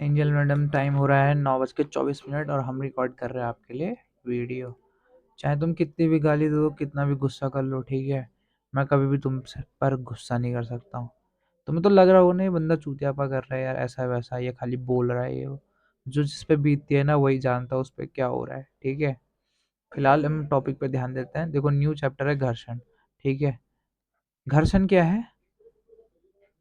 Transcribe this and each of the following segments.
Angel madam, time हो रहा है 9:24 और हम रिकॉर्ड कर रहे हैं आपके लिए वीडियो। चाहे तुम कितनी भी गाली दो, कितना भी गुस्सा कर लो, ठीक है, मैं कभी भी तुम पर गुस्सा नहीं कर सकता हूँ। तुम्हें तो लग रहा होगा नहीं, बंदा चूतियापा कर रहा है यार, ऐसा वैसा, ये खाली बोल रहा है, ये वो। जो जिस पे बीतती है ना वही जानता है उस पे क्या हो रहा है, ठीक है। फिलहाल हम टॉपिक पे ध्यान देते हैं। देखो, न्यू चैप्टर है घर्षण, ठीक है। घर्षण क्या है?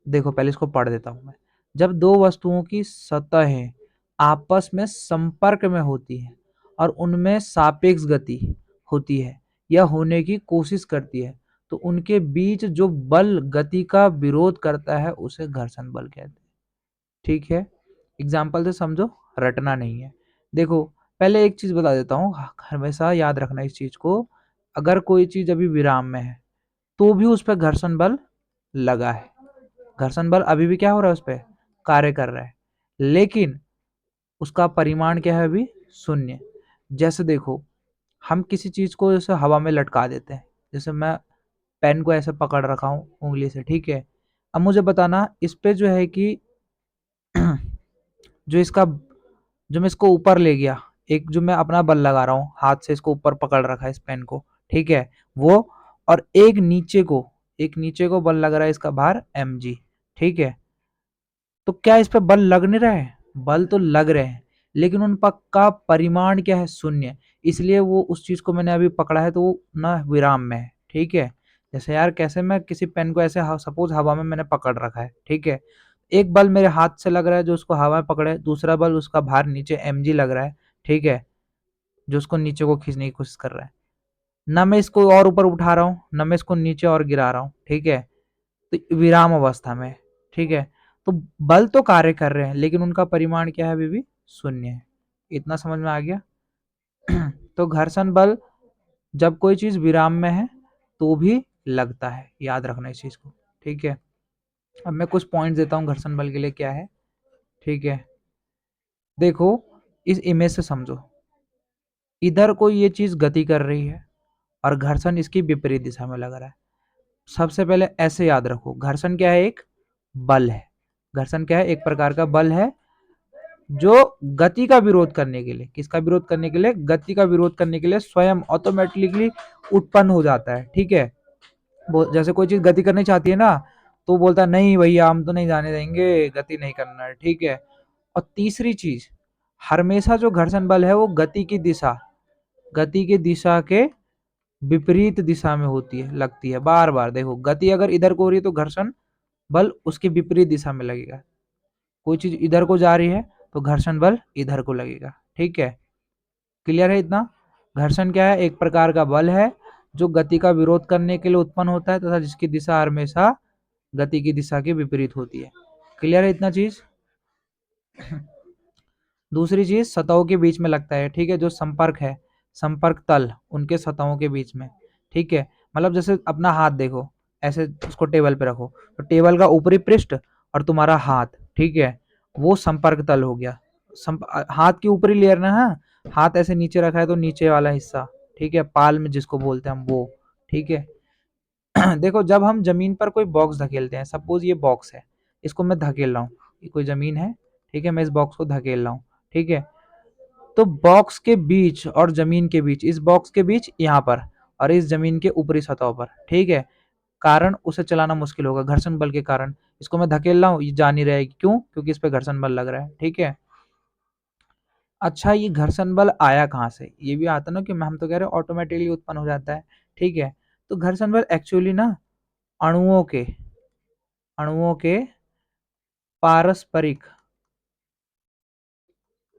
देखो, पहले इसको पढ़ देता हूँ मैं। जब दो वस्तुओं की सतहें आपस में संपर्क में होती हैं और उनमें सापेक्ष गति होती है या होने की कोशिश करती है, तो उनके बीच जो बल गति का विरोध करता है उसे घर्षण बल कहते हैं, ठीक है। एग्जाम्पल से समझो, रटना नहीं है। देखो, पहले एक चीज बता देता हूँ, हमेशा याद रखना इस चीज को। अगर कोई चीज अभी विराम में है तो भी उस पर घर्षण बल लगा है, घर्षण बल अभी भी क्या हो रहा है, उस पर कार्य कर रहा है, लेकिन उसका परिमाण क्या है, अभी शून्य। जैसे देखो, हम किसी चीज को जैसे हवा में लटका देते हैं, जैसे मैं पेन को ऐसे पकड़ रखा हूँ उंगली से, ठीक है। अब मुझे बताना इस पे जो है कि जो इसका जो मैं इसको ऊपर ले गया, एक जो मैं अपना बल लगा रहा हूँ हाथ से, इसको ऊपर पकड़ रखा है इस पेन को, ठीक है, वो, और एक नीचे को बल लग रहा है, इसका भार mg, ठीक है। तो क्या इस पे बल लग नहीं रहे हैं? बल तो लग रहे हैं, लेकिन उन पर का परिमाण क्या है, शून्य। इसलिए वो उस चीज को मैंने अभी पकड़ा है तो वो ना विराम में है, ठीक है। जैसे यार, कैसे मैं किसी पेन को ऐसे सपोज हवा में मैंने पकड़ रखा है, ठीक है। एक बल मेरे हाथ से लग रहा है जो उसको हवा में पकड़े, दूसरा बल उसका भार नीचे mg लग रहा है, ठीक है, जो उसको नीचे को खींचने की कोशिश कर रहा है। ना मैं इसको और ऊपर उठा रहा हूँ, ना मैं इसको नीचे और गिरा रहा हूँ, ठीक है। तो विराम अवस्था में, ठीक है। तो बल तो कार्य कर रहे हैं, लेकिन उनका परिमाण क्या है, अभी भी शून्य है। इतना समझ में आ गया? तो घर्षण बल जब कोई चीज विराम में है तो भी लगता है, याद रखना इस चीज को, ठीक है। अब मैं कुछ पॉइंट देता हूँ घर्षण बल के लिए क्या है, ठीक है। देखो, इस इमेज से समझो, इधर कोई ये चीज गति कर रही है और घर्षण इसकी विपरीत दिशा में लग रहा है। सबसे पहले ऐसे याद रखो, घर्षण क्या है, एक बल है। घर्षण क्या है, एक प्रकार का बल है जो गति का विरोध करने के लिए, किसका विरोध करने के लिए, गति का विरोध करने के लिए स्वयं ऑटोमेटिकली उत्पन्न हो जाता है, ठीक है। जैसे कोई चीज गति करनी चाहती है ना, तो बोलता है नहीं भैया हम तो नहीं जाने देंगे, गति नहीं करना है, ठीक है। और तीसरी चीज, हमेशा जो घर्षण बल है वो गति की दिशा के विपरीत दिशा में होती है, लगती है बार बार। देखो, गति अगर इधर को हो रही है तो घर्षण बल उसके विपरीत दिशा में लगेगा। कोई चीज इधर को जा रही है तो घर्षण बल इधर को लगेगा, ठीक है। क्लियर है इतना? घर्षण क्या है, एक प्रकार का बल है जो गति का विरोध करने के लिए उत्पन्न होता है तथा जिसकी दिशा हमेशा गति की दिशा के विपरीत होती है। क्लियर है इतना चीज? दूसरी चीज, सतहों के बीच में लगता है, ठीक है, जो संपर्क है, संपर्क तल उनके सतहों के बीच में, ठीक है। मतलब जैसे अपना हाथ देखो, ऐसे उसको टेबल पे रखो, तो टेबल का ऊपरी पृष्ठ और तुम्हारा हाथ, ठीक है, वो संपर्क तल हो गया। हाथ की ऊपरी लेयर ना, हाँ, हाथ ऐसे नीचे रखा है तो नीचे वाला हिस्सा, ठीक है, पाल्म जिसको बोलते हैं हम, वो, ठीक है। देखो, जब हम जमीन पर कोई बॉक्स धकेलते हैं, सपोज ये बॉक्स है, इसको मैं धकेल रहा हूँ, ये कोई जमीन है, ठीक है, मैं इस बॉक्स को धकेल रहा हूँ, ठीक है। तो बॉक्स के बीच और जमीन के बीच, इस बॉक्स के बीच यहाँ पर और इस जमीन के ऊपरी सतह पर, ठीक है, कारण उसे चलाना मुश्किल होगा घर्षण बल के कारण। इसको मैं धकेल रहा हूँ, ये जा नहीं रहेगी, क्यों? क्योंकि इस पे घर्षण बल लग रहा है, ठीक है। अच्छा, ये घर्षण बल आया कहाँ से? ये भी आता ना कि हम तो कह रहे हैं ऑटोमेटिकली उत्पन्न हो जाता है, ठीक है। तो घर्षण बल एक्चुअली ना अणुओं के पारस्परिक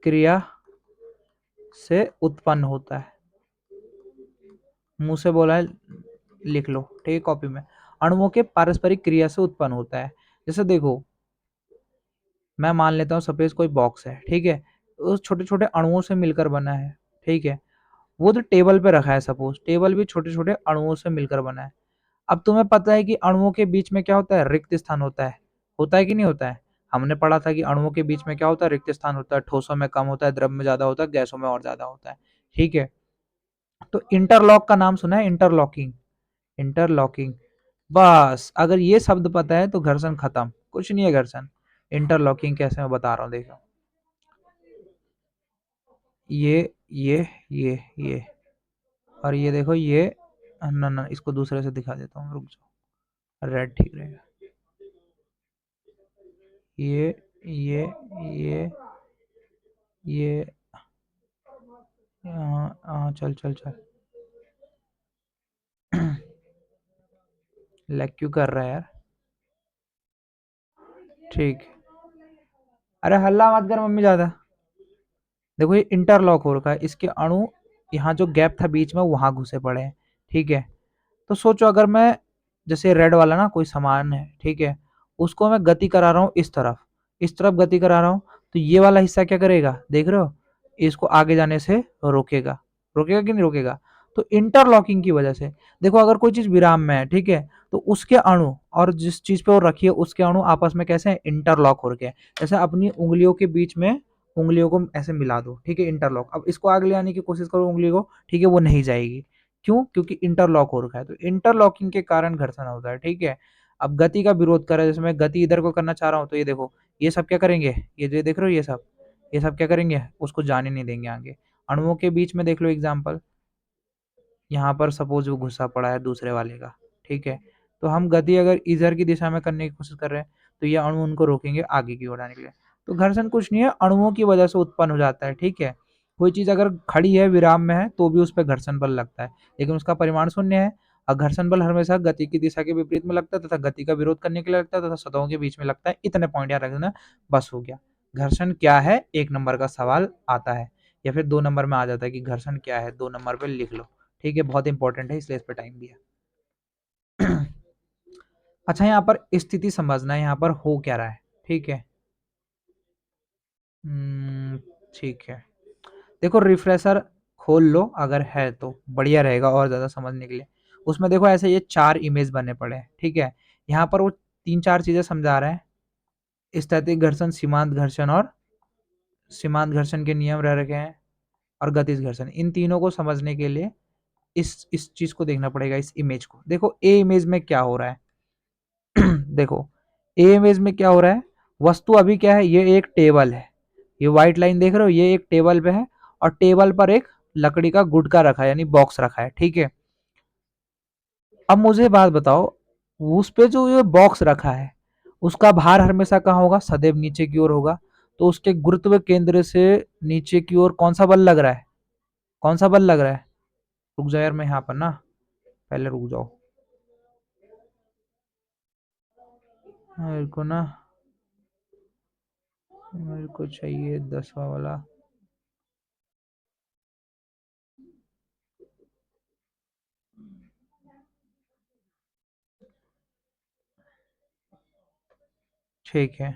क्रिया से उत्पन्न होता है। मुंह से बोला है, लिख लो, ठीक है, कॉपी में। अणुओं के पारस्परिक क्रिया से उत्पन्न होता है। जैसे देखो, मैं मान लेता हूँ सपोज कोई बॉक्स है, ठीक है, उस छोटे छोटे अणुओं से मिलकर बना है, ठीक है। वो तो टेबल पे रखा है, सपोज टेबल भी छोटे छोटे अणुओं से मिलकर बना है। अब तुम्हें पता है कि अणुओं के बीच में क्या होता है, रिक्त स्थान होता है कि नहीं होता है? हमने पढ़ा था कि अणुओं के बीच में क्या होता है, रिक्त स्थान होता है। ठोसों में कम होता है, द्रव में ज्यादा होता है, गैसों में और ज्यादा होता है, ठीक है। तो इंटरलॉक का नाम सुना है? इंटरलॉकिंग। बस अगर ये शब्द पता है तो घर्षण खत्म, कुछ नहीं है घर्षण। इंटरलॉकिंग कैसे, मैं बता रहा हूँ, देखो। ये और ये देखो ये, ना ना इसको दूसरे से दिखा देता हूँ, रुक जाओ, रेड ठीक रहेगा। ये ये ये ये चल चल चल। लैग क्यों कर रहा है यार? ठीक। अरे हल्ला मत कर मम्मी ज्यादा। देखो ये इंटरलॉक हो रखा है, इसके अणु यहाँ जो गैप था बीच में वहां घुसे पड़े हैं। ठीक है, तो सोचो अगर मैं, जैसे रेड वाला ना कोई सामान है, ठीक है, उसको मैं गति करा रहा हूँ इस तरफ गति करा रहा हूँ, तो ये वाला हिस्सा क्या करेगा, देख रहे हो, इसको आगे जाने से रोकेगा। रोकेगा कि नहीं रोकेगा? तो इंटरलॉकिंग की वजह से, देखो अगर कोई चीज विराम में है, ठीक है, तो उसके अणु और जिस चीज पे वो रखी है उसके अणु आपस में कैसे इंटरलॉक हो रखे हैं। जैसे अपनी उंगलियों के बीच में उंगलियों को ऐसे मिला दो, ठीक है, इंटरलॉक। अब इसको आगे ले आने की कोशिश करो उंगली को, ठीक है, वो नहीं जाएगी। क्यों? क्योंकि इंटरलॉक हो रखा है। तो इंटरलॉकिंग के कारण घर्षण होता है। ठीक है, अब गति का विरोध कर रहा है, जैसे मैं गति इधर को करना चाह रहा हूँ, तो ये देखो, ये सब क्या करेंगे, ये जो देख रहे हो ये सब क्या करेंगे, उसको जाने नहीं देंगे आगे। अणुओं के बीच में देख लो एग्जाम्पल, यहाँ पर सपोज वो घुसा पड़ा है दूसरे वाले का, ठीक है, तो हम गति अगर इधर की दिशा में करने की कोशिश कर रहे हैं, तो ये अणु उनको रोकेंगे आगे की ओर आने के लिए। तो घर्षण कुछ नहीं है, अणुओं की वजह से उत्पन्न हो जाता है। ठीक है, कोई चीज अगर खड़ी है विराम में है तो भी उस पर घर्षण बल लगता है, लेकिन उसका परिमाण शून्य है। और घर्षण बल हमेशा गति की दिशा के विपरीत में लगता है तथा गति का विरोध करने के लिए लगता है तथा सतहों के बीच में लगता है। इतने पॉइंट याद रखना, बस हो गया। घर्षण क्या है, एक नंबर का सवाल आता है, या फिर 2 नंबर में आ जाता है कि घर्षण क्या है, 2 नंबर पे लिख लो। ठीक है, बहुत इंपॉर्टेंट है इसलिए इस पे टाइम दिया। अच्छा, यहाँ पर स्थिति समझना है, यहाँ पर हो क्या रहा है। ठीक है, ठीक है, देखो रिफ्रेशर खोल लो अगर है तो बढ़िया रहेगा और ज्यादा समझने के लिए। उसमें देखो ऐसे ये 4 इमेज बने पड़े हैं। ठीक है, यहाँ पर वो 3-4 चीजें समझा रहे हैं। स्थैतिक घर्षण, सीमांत घर्षण के नियम रह रखे हैं, और गतिज घर्षण। इन तीनों को समझने के लिए इस चीज को देखना पड़ेगा, इस इमेज को। देखो ए इमेज में क्या हो रहा है। देखो ए इमेज में क्या हो रहा है, वस्तु अभी क्या है, ये एक टेबल है, ये व्हाइट लाइन देख रहे हो, ये एक टेबल पे है, और टेबल पर एक लकड़ी का गुटका रखा है, यानी बॉक्स रखा है। ठीक है, अब मुझे बात बताओ, उस पे जो ये बॉक्स रखा है उसका भार हमेशा कहाँ होगा, सदैव नीचे की ओर होगा। तो उसके गुरुत्व केंद्र से नीचे की ओर कौन सा बल लग रहा है, कौन सा बल लग रहा है? रुक जाओ यार, मैं यहाँ पर ना, पहले रुक जाओ, मेरे को ना, मेरे को चाहिए 10वां वाला। ठीक है,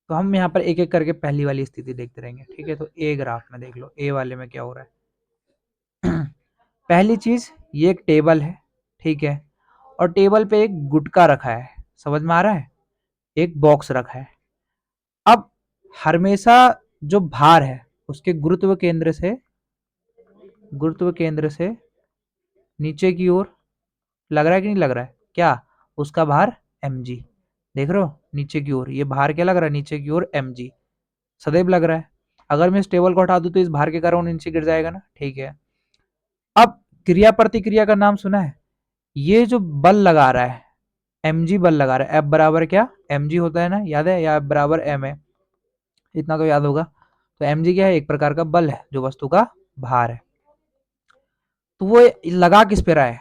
तो हम यहाँ पर एक एक करके पहली वाली स्थिति देखते रहेंगे। ठीक है, तो ए ग्राफ में देख लो, ए वाले में क्या हो रहा है। पहली चीज, ये एक टेबल है, ठीक है, और टेबल पे एक गुटका रखा है, समझ में आ रहा है, एक बॉक्स रखा है। अब हमेशा जो भार है उसके गुरुत्व केंद्र से नीचे की ओर लग रहा है कि नहीं लग रहा है, क्या उसका भार mg, देख रहे हो नीचे की ओर, ये भार क्या लग रहा है, नीचे की ओर mg सदैव लग रहा है। अगर मैं इस टेबल को हटा दूं तो इस भार के कारण नीचे गिर जाएगा ना। ठीक है, अब क्रिया प्रतिक्रिया का नाम सुना है, ये जो बल लगा रहा है mg बल लगा रहा है, F बराबर क्या mg होता है ना, याद है, या F बराबर m है, इतना तो याद होगा। तो mg क्या है, एक प्रकार का बल है जो वस्तु का भार है। तो वो लगा किस पे रहा है,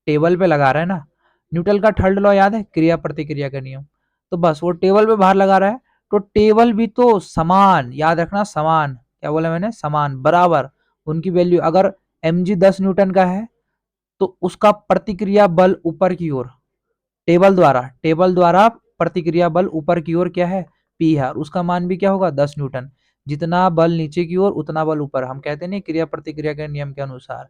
टेबल पे लगा रहा है ना। न्यूटन का थर्ड लॉ याद है, क्रिया प्रतिक्रिया का नियम। तो बस वो टेबल पे भार लगा रहा है, तो टेबल भी तो समान, याद रखना समान, क्या बोला मैंने, समान बराबर, उनकी वैल्यू। अगर mg 10 न्यूटन का है तो उसका प्रतिक्रिया बल ऊपर की ओर, टेबल द्वारा प्रतिक्रिया बल ऊपर की ओर क्या है, P है, और उसका मान भी क्या होगा, 10 न्यूटन। जितना बल नीचे की ओर उतना बल ऊपर। हम कहते नहीं क्रिया प्रतिक्रिया के नियम के अनुसार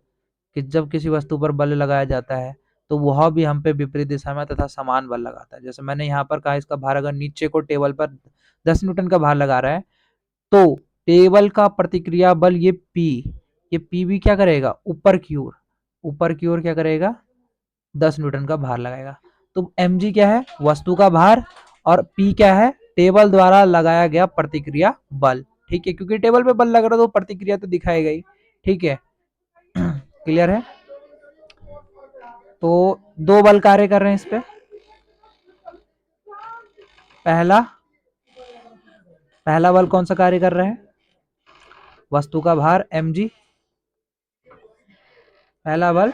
कि जब किसी वस्तु पर बल लगाया जाता है तो वह भी हम पे विपरीत दिशा में तथा समान बल लगाता है। जैसे मैंने यहाँ पर कहा, इसका भार अगर नीचे को टेबल पर 10 न्यूटन का भार लगा रहा है, तो टेबल का प्रतिक्रिया बल ये पी भी क्या करेगा, ऊपर की ओर क्या करेगा, 10 न्यूटन का भार लगाएगा। तो mg क्या है, वस्तु का भार, और p क्या है, टेबल द्वारा लगाया गया प्रतिक्रिया बल। ठीक है, क्योंकि टेबल पे बल लग रहा है तो प्रतिक्रिया तो दिखाएगा ही। ठीक है, क्लियर है। तो दो बल कार्य कर रहे हैं इस पे। पहला पहला बल कौन सा कार्य कर रहा है, वस्तु का भार mg। पहला बल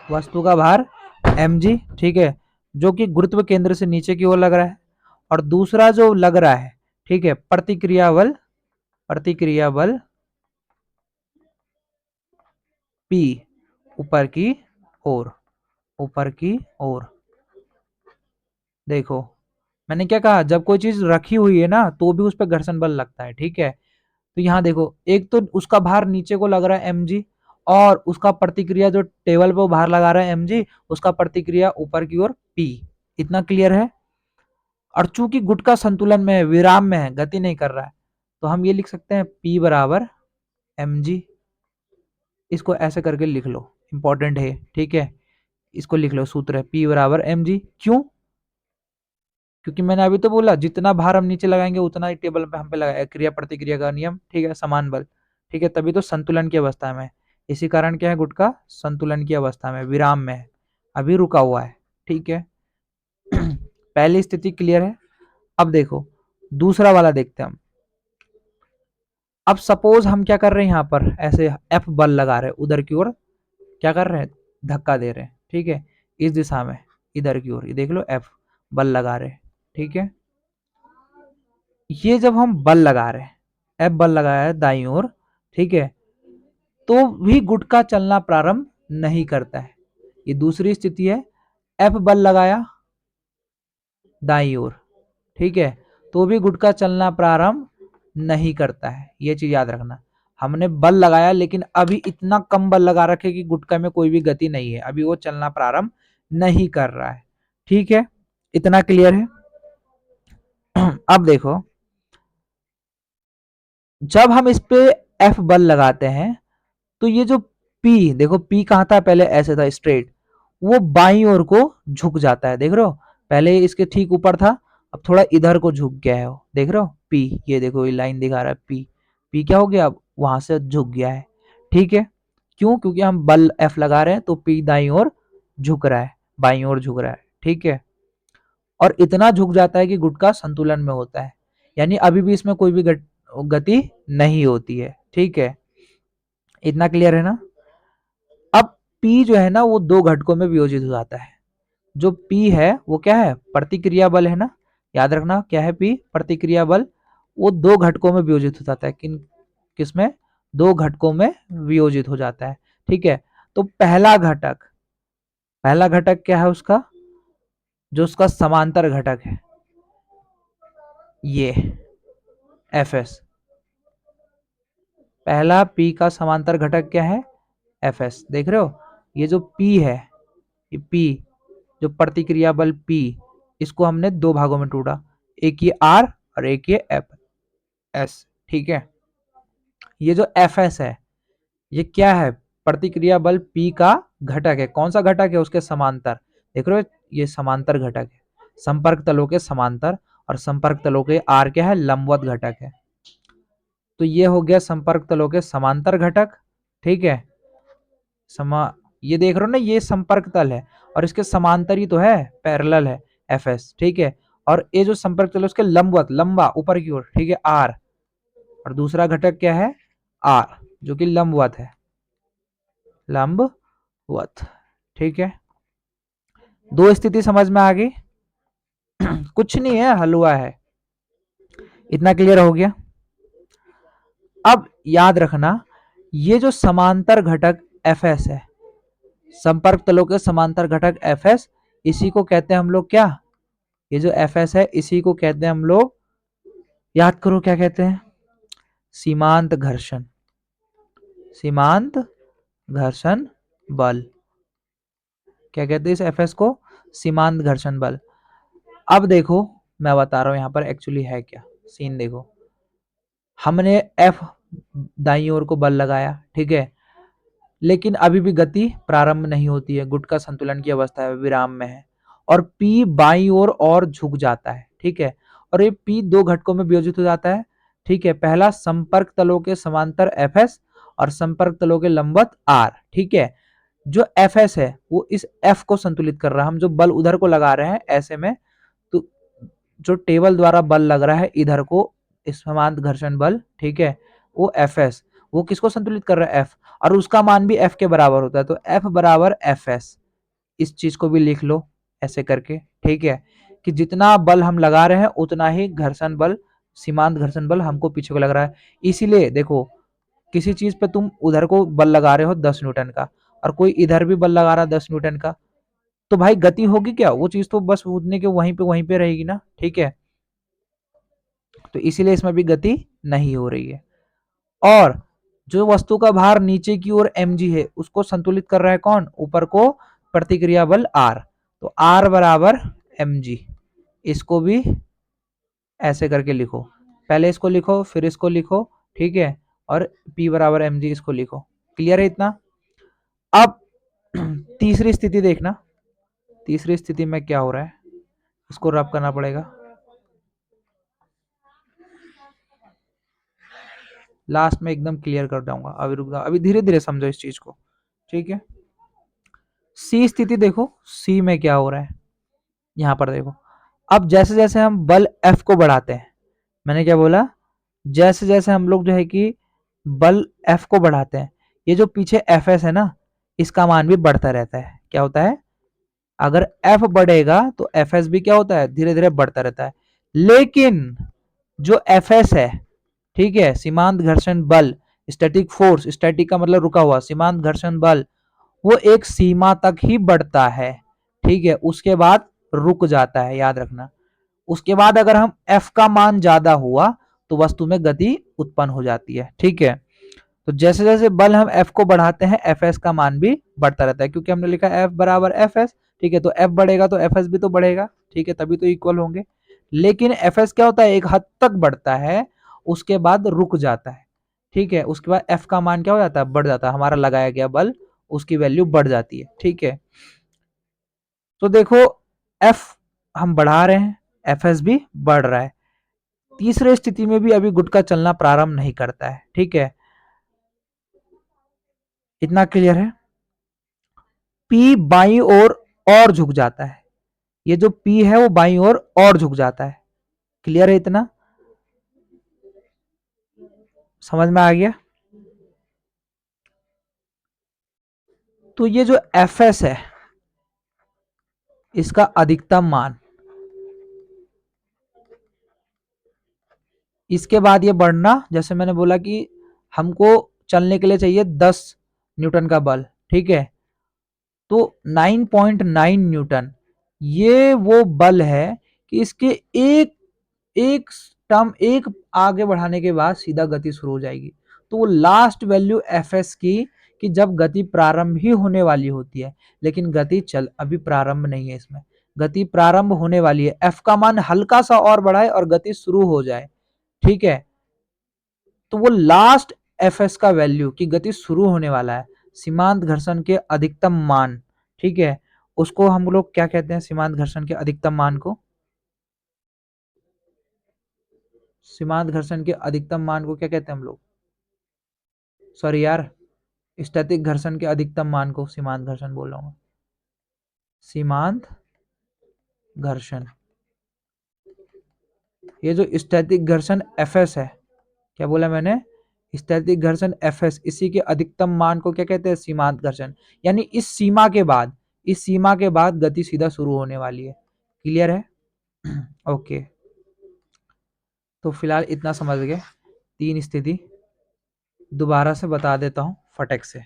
वस्तु का भार mg, ठीक है, जो कि गुरुत्व केंद्र से नीचे की ओर लग रहा है। और दूसरा जो लग रहा है, ठीक है, प्रतिक्रिया बल P, ऊपर की ओर, ऊपर की ओर। देखो मैंने क्या कहा, जब कोई चीज रखी हुई है ना तो भी उस पर घर्षण बल लगता है। ठीक है, तो यहाँ देखो, एक तो उसका भार नीचे को लग रहा है mg, और उसका प्रतिक्रिया जो टेबल पे भार लगा रहा है mg, उसका प्रतिक्रिया ऊपर की ओर p। इतना क्लियर है। और चूंकि गुट का संतुलन में है, विराम में है, गति नहीं कर रहा है, तो हम ये लिख सकते हैं p बराबर mg। इसको ऐसे करके लिख लो, इंपॉर्टेंट है। ठीक है, इसको लिख लो, सूत्र है p बराबर mg। क्यों? क्योंकि मैंने अभी तो बोला जितना भार हम नीचे लगाएंगे उतना ही टेबल पे हम पे लगाएगा, क्रिया प्रतिक्रिया का नियम। ठीक है, समान बल। ठीक है, तभी तो संतुलन की अवस्था में है। इसी कारण क्या है, गुट का संतुलन की अवस्था में, विराम में है, अभी रुका हुआ है। ठीक है, पहली स्थिति क्लियर है। अब देखो दूसरा वाला देखते हैं हम। अब सपोज हम क्या कर रहे हैं, यहाँ पर ऐसे एफ बल लगा रहे हैं, उधर की ओर क्या कर रहे हैं, धक्का दे रहे हैं। ठीक है, इस दिशा में, इधर की ओर, ये देख लो एफ बल लगा रहे हैं। ठीक है, ये जब हम बल लगा रहे हैं, एफ बल लगाया है दाईं ओर, ठीक है, तो भी गुट का चलना प्रारंभ नहीं करता है। ये दूसरी स्थिति है, एफ बल लगाया दाईं ओर, ठीक है, तो भी गुट का चलना प्रारंभ नहीं करता है। ये चीज याद रखना, हमने बल लगाया लेकिन अभी इतना कम बल लगा रखे कि गुटका में कोई भी गति नहीं है, अभी वो चलना प्रारंभ नहीं कर रहा है। ठीक है, इतना क्लियर है। अब देखो, जब हम इस पे एफ बल लगाते हैं तो ये जो P, देखो P कहाँ था, पहले ऐसे था स्ट्रेट, वो बाईं ओर को झुक जाता है। देख रहे हो, पहले इसके ठीक ऊपर था, अब थोड़ा इधर को झुक गया है वो, देख रहे हो P, ये देखो ये लाइन दिखा रहा है P। P क्या हो गया, अब वहां से झुक गया है। ठीक है, क्यों? क्योंकि हम बल F लगा रहे हैं तो P दाईं ओर झुक रहा है, बाईं ओर झुक रहा है। ठीक है, और इतना झुक जाता है कि गुटका संतुलन में होता है, यानी अभी भी इसमें कोई भी गति नहीं होती है। ठीक है, इतना क्लियर है ना। अब P जो है ना वो दो घटकों में वियोजित हो जाता है। जो P है वो क्या है, प्रतिक्रिया बल है ना, याद रखना क्या है P, प्रतिक्रिया बल। वो दो घटकों में वियोजित हो जाता है, किसमें, दो घटकों में वियोजित हो जाता है। ठीक है, तो पहला घटक क्या है उसका, जो उसका समांतर घटक है, ये Fs। पहला P का समांतर घटक क्या है, Fs। देख रहे हो, ये जो P है, ये P, जो प्रतिक्रिया बल P, इसको हमने दो भागों में टूटा, एक ये R और एक ये Fs। ठीक है, ये जो Fs है ये क्या है, प्रतिक्रिया बल P का घटक है। कौन सा घटक है, उसके समांतर। देख रहे हो, ये समांतर घटक है, संपर्क तलों के समांतर, और संपर्क तलों के R क्या है, लंबवत घटक है। तो ये हो गया संपर्क तलों के समांतर घटक। ठीक है, ये देख रहे हो ना, ये संपर्क तल है और इसके समांतर ही तो है, पैरेलल है Fs। ठीक है, और ये जो संपर्क तल है उसके लंबवत, लंबा ऊपर की ओर, ठीक है, R। और दूसरा घटक क्या है, R, जो कि लंबवत है, लंबवत। ठीक है, दो स्थिति समझ में आ गई। कुछ नहीं है, हलवा है। इतना क्लियर हो गया। अब याद रखना, ये जो समांतर घटक Fs है, संपर्क तलों के समांतर घटक Fs, इसी को कहते हैं हम लोग क्या, ये जो Fs है इसी को कहते हैं हम लोग, याद करो क्या कहते हैं, सीमांत घर्षण, सीमांत घर्षण बल। क्या कहते हैं इस Fs को, सीमांत घर्षण बल। अब देखो मैं बता रहा हूं यहां पर एक्चुअली है क्या सीन। देखो हमने F दाईं ओर को बल लगाया, ठीक है, लेकिन अभी भी गति प्रारंभ नहीं होती है, गुट का संतुलन की अवस्था है, विराम में है, और P बाईं ओर और झुक जाता है। ठीक है, और ये P दो घटकों में वियोजित हो जाता है। ठीक है, पहला संपर्क तलों के समांतर Fs और संपर्क तलों के लंबवत R। ठीक है, जो Fs है वो इस F को संतुलित कर रहा है। हम जो बल उधर को लगा रहे हैं ऐसे में, तो जो टेबल द्वारा बल लग रहा है इधर को, समान घर्षण बल, ठीक है, वो Fs, वो किसको संतुलित कर रहा है, F, और उसका मान भी F के बराबर होता है, तो F बराबर Fs। इस चीज को भी लिख लो ऐसे करके, ठीक है, कि जितना बल हम लगा रहे हैं उतना ही घर्षण बल, सीमांत घर्षण बल हमको पीछे को लग रहा है। इसीलिए देखो, किसी चीज पे तुम उधर को बल लगा रहे हो 10 न्यूटन का, और कोई इधर भी बल लगा रहा है 10 न्यूटन का, तो भाई गति होगी क्या, वो चीज तो बस उतने के वहीं पे रहेगी ना। ठीक है, तो इसीलिए इसमें भी गति नहीं हो रही है। और जो वस्तु का भार नीचे की ओर mg है उसको संतुलित कर रहा है कौन, ऊपर को प्रतिक्रिया बल r, तो r बराबर mg। इसको भी ऐसे करके लिखो, पहले इसको लिखो फिर इसको लिखो, ठीक है, और p बराबर mg इसको लिखो। क्लियर है इतना। अब तीसरी स्थिति देखना, तीसरी स्थिति में क्या हो रहा है, इसको रब करना पड़ेगा, लास्ट में एकदम क्लियर कर जाऊंगा, अभी रुक जाओ, अभी धीरे धीरे समझो इस चीज को। ठीक है, सी स्थिति देखो, सी में क्या हो रहा है, यहां पर देखो, अब जैसे जैसे हम बल F को बढ़ाते हैं, मैंने क्या बोला, जैसे जैसे हम लोग जो है कि बल F को बढ़ाते हैं, ये जो पीछे Fs है ना, इसका मान भी बढ़ता रहता है। क्या होता है, अगर F बढ़ेगा तो Fs भी क्या होता है, धीरे धीरे बढ़ता रहता है। लेकिन जो Fs है, ठीक है, सीमांत घर्षण बल, स्टैटिक फोर्स, स्टैटिक का मतलब रुका हुआ, सीमांत घर्षण बल, वो एक सीमा तक ही बढ़ता है। ठीक है, उसके बाद रुक जाता है, याद रखना। उसके बाद अगर हम F का मान ज्यादा हुआ तो वस्तु में गति उत्पन्न हो जाती है। ठीक है, तो जैसे जैसे बल हम F को बढ़ाते हैं Fs का मान भी बढ़ता रहता है, क्योंकि हमने लिखा F बराबर Fs। ठीक है, तो F बढ़ेगा तो Fs भी तो बढ़ेगा, ठीक है, तभी तो इक्वल होंगे। लेकिन Fs क्या होता है, एक हद तक बढ़ता है, उसके बाद रुक जाता है। ठीक है, उसके बाद F का मान क्या हो जाता है, बढ़ जाता है, हमारा लगाया गया बल, उसकी वैल्यू बढ़ जाती है। ठीक है, तो देखो F हम बढ़ा रहे हैं, Fs भी बढ़ रहा है। तीसरे स्थिति में भी अभी गुटका चलना प्रारंभ नहीं करता है। ठीक है, इतना क्लियर है। P बाईं ओर और झुक जाता है, ये जो P है वो बाईं ओर और झुक जाता है। क्लियर है इतना, समझ में आ गया। तो ये जो Fs है, इसका अधिकतम मान, इसके बाद ये बढ़ना, जैसे मैंने बोला कि हमको चलने के लिए चाहिए 10 न्यूटन का बल। ठीक है, तो 9.9 न्यूटन, ये वो बल है कि इसके एक एक टर्म, एक आगे बढ़ाने के बाद सीधा गति शुरू हो जाएगी। तो वो लास्ट वैल्यू Fs की, कि जब गति प्रारंभ ही होने वाली होती है, लेकिन गति चल अभी प्रारंभ नहीं है, इसमें गति प्रारंभ होने वाली है, F का मान हल्का सा और बढ़ाए और गति शुरू हो जाए। ठीक है, तो वो लास्ट Fs का वैल्यू की गति शुरू होने वाला है, सीमांत घर्षण के अधिकतम मान। ठीक है, उसको हम लोग क्या कहते हैं, सीमांत घर्षण के अधिकतम मान को, सीमांत घर्षण के अधिकतम मान को क्या कहते हैं हम लोग, सॉरी यार, स्थैतिक घर्षण के अधिकतम मान को सीमांत घर्षण बोल रहा हूं, सीमांत घर्षण। ये जो स्थैतिक घर्षण Fs है, क्या बोला मैंने, स्थैतिक घर्षण Fs, इसी के अधिकतम मान को क्या कहते हैं, सीमांत घर्षण। यानी इस सीमा के बाद, इस सीमा के बाद गति सीधा शुरू होने वाली है। क्लियर है। ओके, तो फिलहाल इतना समझ गए। तीन स्थिति दोबारा से बता देता हूं फटक से,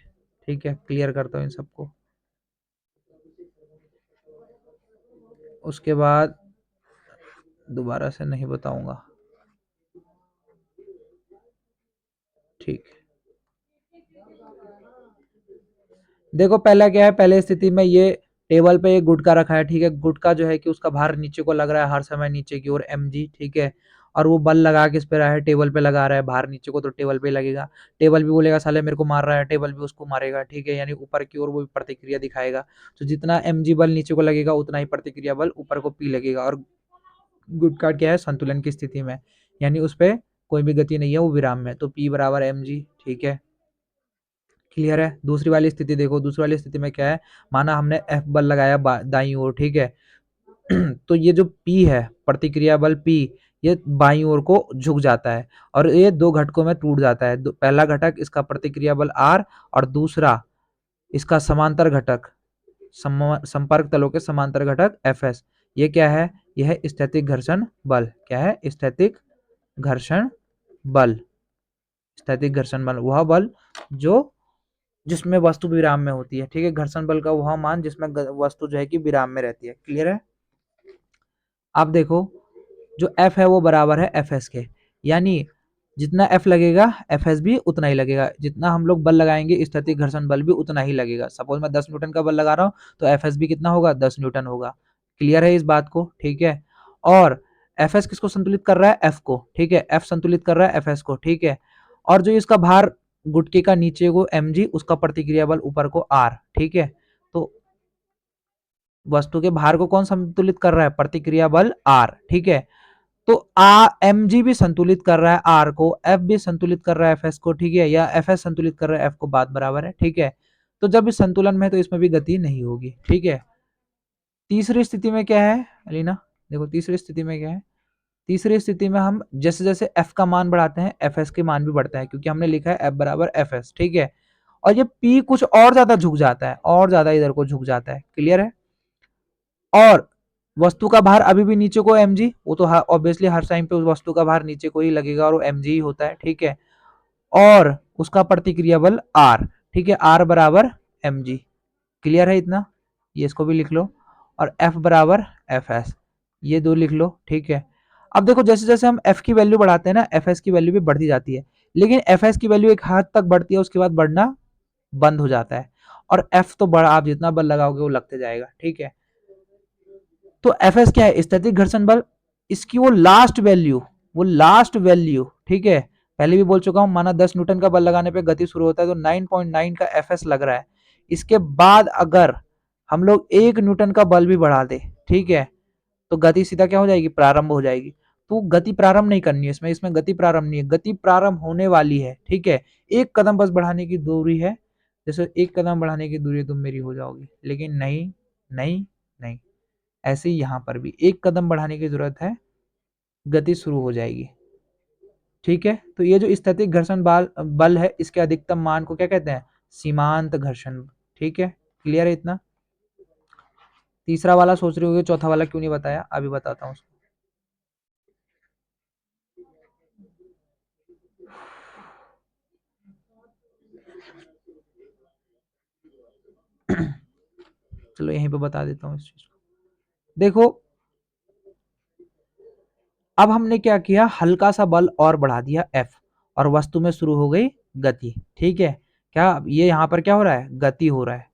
ठीक है, क्लियर करता हूं इन सबको, उसके बाद दोबारा से नहीं बताऊंगा। ठीक, देखो पहला क्या है, पहले स्थिति में ये टेबल पे एक गुटका रखा है। ठीक है, गुटका जो है कि उसका भार नीचे को लग रहा है हर समय, नीचे की ओर mg। ठीक है, और वो बल लगा के इस पे रहा है, टेबल पे लगा रहा है भार नीचे को, तो टेबल पे लगेगा। टेबल भी बोलेगा साले मेरे को मार रहा है, टेबल भी उसको मारेगा। ठीक है, यानी ऊपर की ओर वो प्रतिक्रिया दिखाएगा, तो जितना mg बल नीचे को लगेगा उतना ही प्रतिक्रिया बल ऊपर को p लगेगा। और गुटका क्या है, संतुलन की स्थिति में, यानी उस पर कोई भी गति नहीं है, वो विराम में, तो P बराबर mg। ठीक है, क्लियर है। दूसरी वाली स्थिति देखो, दूसरी वाली स्थिति में क्या है, माना हमने F बल लगाया दाईं ओर, ठीक है। तो ये जो P है, प्रतिक्रिया बल P, ये बाईं ओर को झुक जाता है और ये दो घटकों में टूट जाता है। पहला घटक इसका प्रतिक्रिया बल R और दूसरा इसका समांतर घटक, संपर्क तलों के समांतर घटक Fs। ये क्या है, यह है स्थैतिक घर्षण बल। क्या है, स्थैतिक घर्षण बल। स्थैतिक घर्षण बल वह बल जो जिसमें वस्तु विराम में होती है, ठीक है। घर्षण बल का वह मान जिसमें वस्तु जो है कि विराम में रहती है। क्लियर है। अब देखो, जो F है वो बराबर है Fs के, यानी जितना F लगेगा Fs भी उतना ही लगेगा। जितना हम लोग बल लगाएंगे स्थैतिक घर्षण बल भी उतना ही लगेगा। सपोज मैं 10 न्यूटन का बल लगा रहा हूँ तो Fs भी कितना होगा, 10 न्यूटन होगा। क्लियर है इस बात को, ठीक है। और Fs किसको संतुलित कर रहा है, F को, ठीक है। F संतुलित कर रहा है Fs को, ठीक है। और जो इसका भार गुटके का नीचे को mg, उसका प्रतिक्रिया बल ऊपर को r, ठीक है। तो वस्तु के भार को कौन संतुलित कर रहा है, प्रतिक्रिया बल r, ठीक है। तो mg भी संतुलित कर रहा है r को, F भी संतुलित कर रहा है Fs को, ठीक है, या Fs संतुलित कर रहा है F को, बात बराबर है, ठीक है। तो जब इस संतुलन में है तो इसमें भी गति नहीं होगी, ठीक है। तीसरी स्थिति में क्या है अलीना, देखो तीसरी स्थिति में क्या है। तीसरी स्थिति में हम जैसे जैसे F का मान बढ़ाते हैं Fs के मान भी बढ़ता है, क्योंकि हमने लिखा है F बराबर Fs, ठीक है। और ये P कुछ और ज्यादा झुक जाता है, और ज्यादा इधर को झुक जाता है। क्लियर है। और वस्तु का भार अभी भी नीचे को mg, वो तो ऑब्वियसली हर टाइम पे उस वस्तु का भार नीचे को ही लगेगा और वो mg ही होता है, ठीक है। और उसका प्रतिक्रिया बल r, ठीक है, r बराबर mg। क्लियर है इतना, ये इसको भी लिख लो। और F बराबर Fs, ये दो लिख लो, ठीक है। अब देखो जैसे जैसे हम F की वैल्यू बढ़ाते हैं ना, Fs की वैल्यू भी बढ़ती जाती है, लेकिन Fs की वैल्यू एक हद तक बढ़ती है, उसके बाद बढ़ना बंद हो जाता है। और F तो बड़ा, आप जितना बल लगाओगे वो लगते जाएगा, ठीक है। तो Fs क्या है, स्थैतिक घर्षण बल। इसकी वो लास्ट वैल्यू, वो लास्ट वैल्यू, ठीक है, पहले भी बोल चुका हूं, माना 10 न्यूटन का बल लगाने पे गति शुरू होता है तो 9.9 का Fs लग रहा है। इसके बाद अगर हम लोग 1 न्यूटन का बल भी बढ़ा दे, ठीक है, तो गति सीधा क्या हो जाएगी, प्रारंभ हो जाएगी। तो गति प्रारंभ नहीं करनी है इसमें, इसमें गति प्रारंभ नहीं है, गति प्रारंभ होने वाली है, ठीक है। एक कदम बस बढ़ाने की दूरी है, जैसे एक कदम बढ़ाने की दूरी तुम मेरी हो जाओगी, लेकिन नहीं नहीं नहीं, ऐसे ही यहां पर भी एक कदम बढ़ाने की जरूरत है, गति शुरू हो जाएगी, ठीक है। तो ये जो स्थैतिक घर्षण बल है, इसके अधिकतम मान को क्या कहते हैं, सीमांत घर्षण, ठीक है। क्लियर है इतना। तीसरा वाला सोच रहे होगे चौथा वाला क्यों नहीं बताया, अभी बताता हूँ उसको। चलो यहीं पे बता देता हूँ इस चीज को। देखो अब हमने क्या किया, हल्का सा बल और बढ़ा दिया F, और वस्तु में शुरू हो गई गति, ठीक है। क्या ये यहाँ पर क्या हो रहा है, गति हो रहा है।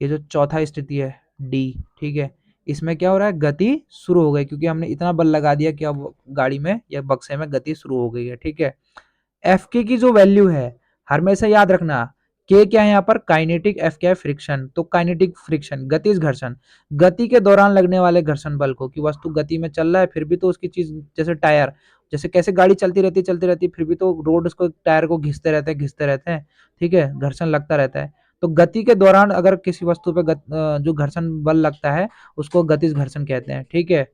ये जो चौथा स्थिति है D, ठीक है, इसमें क्या हो रहा है, गति शुरू हो गई, क्योंकि हमने इतना बल लगा दिया कि अब गाड़ी में या बक्से में गति शुरू हो गई है, ठीक है। एफ के की जो वैल्यू है, हमेशा याद रखना, के क्या है यहाँ पर काइनेटिक, एफ क्या है फ्रिक्शन, तो काइनेटिक फ्रिक्शन गतिज घर्षण, गति के दौरान लगने वाले घर्षण बल को, कि वस्तु गति में चल रहा है फिर भी तो उसकी चीज, जैसे टायर, जैसे कैसे गाड़ी चलती रहती है फिर भी तो रोड उसको टायर को घिसते रहते हैं, ठीक है, घर्षण लगता रहता है। तो गति के दौरान अगर किसी वस्तु पे जो घर्षण बल लगता है उसको गतिज घर्षण कहते हैं, ठीक है।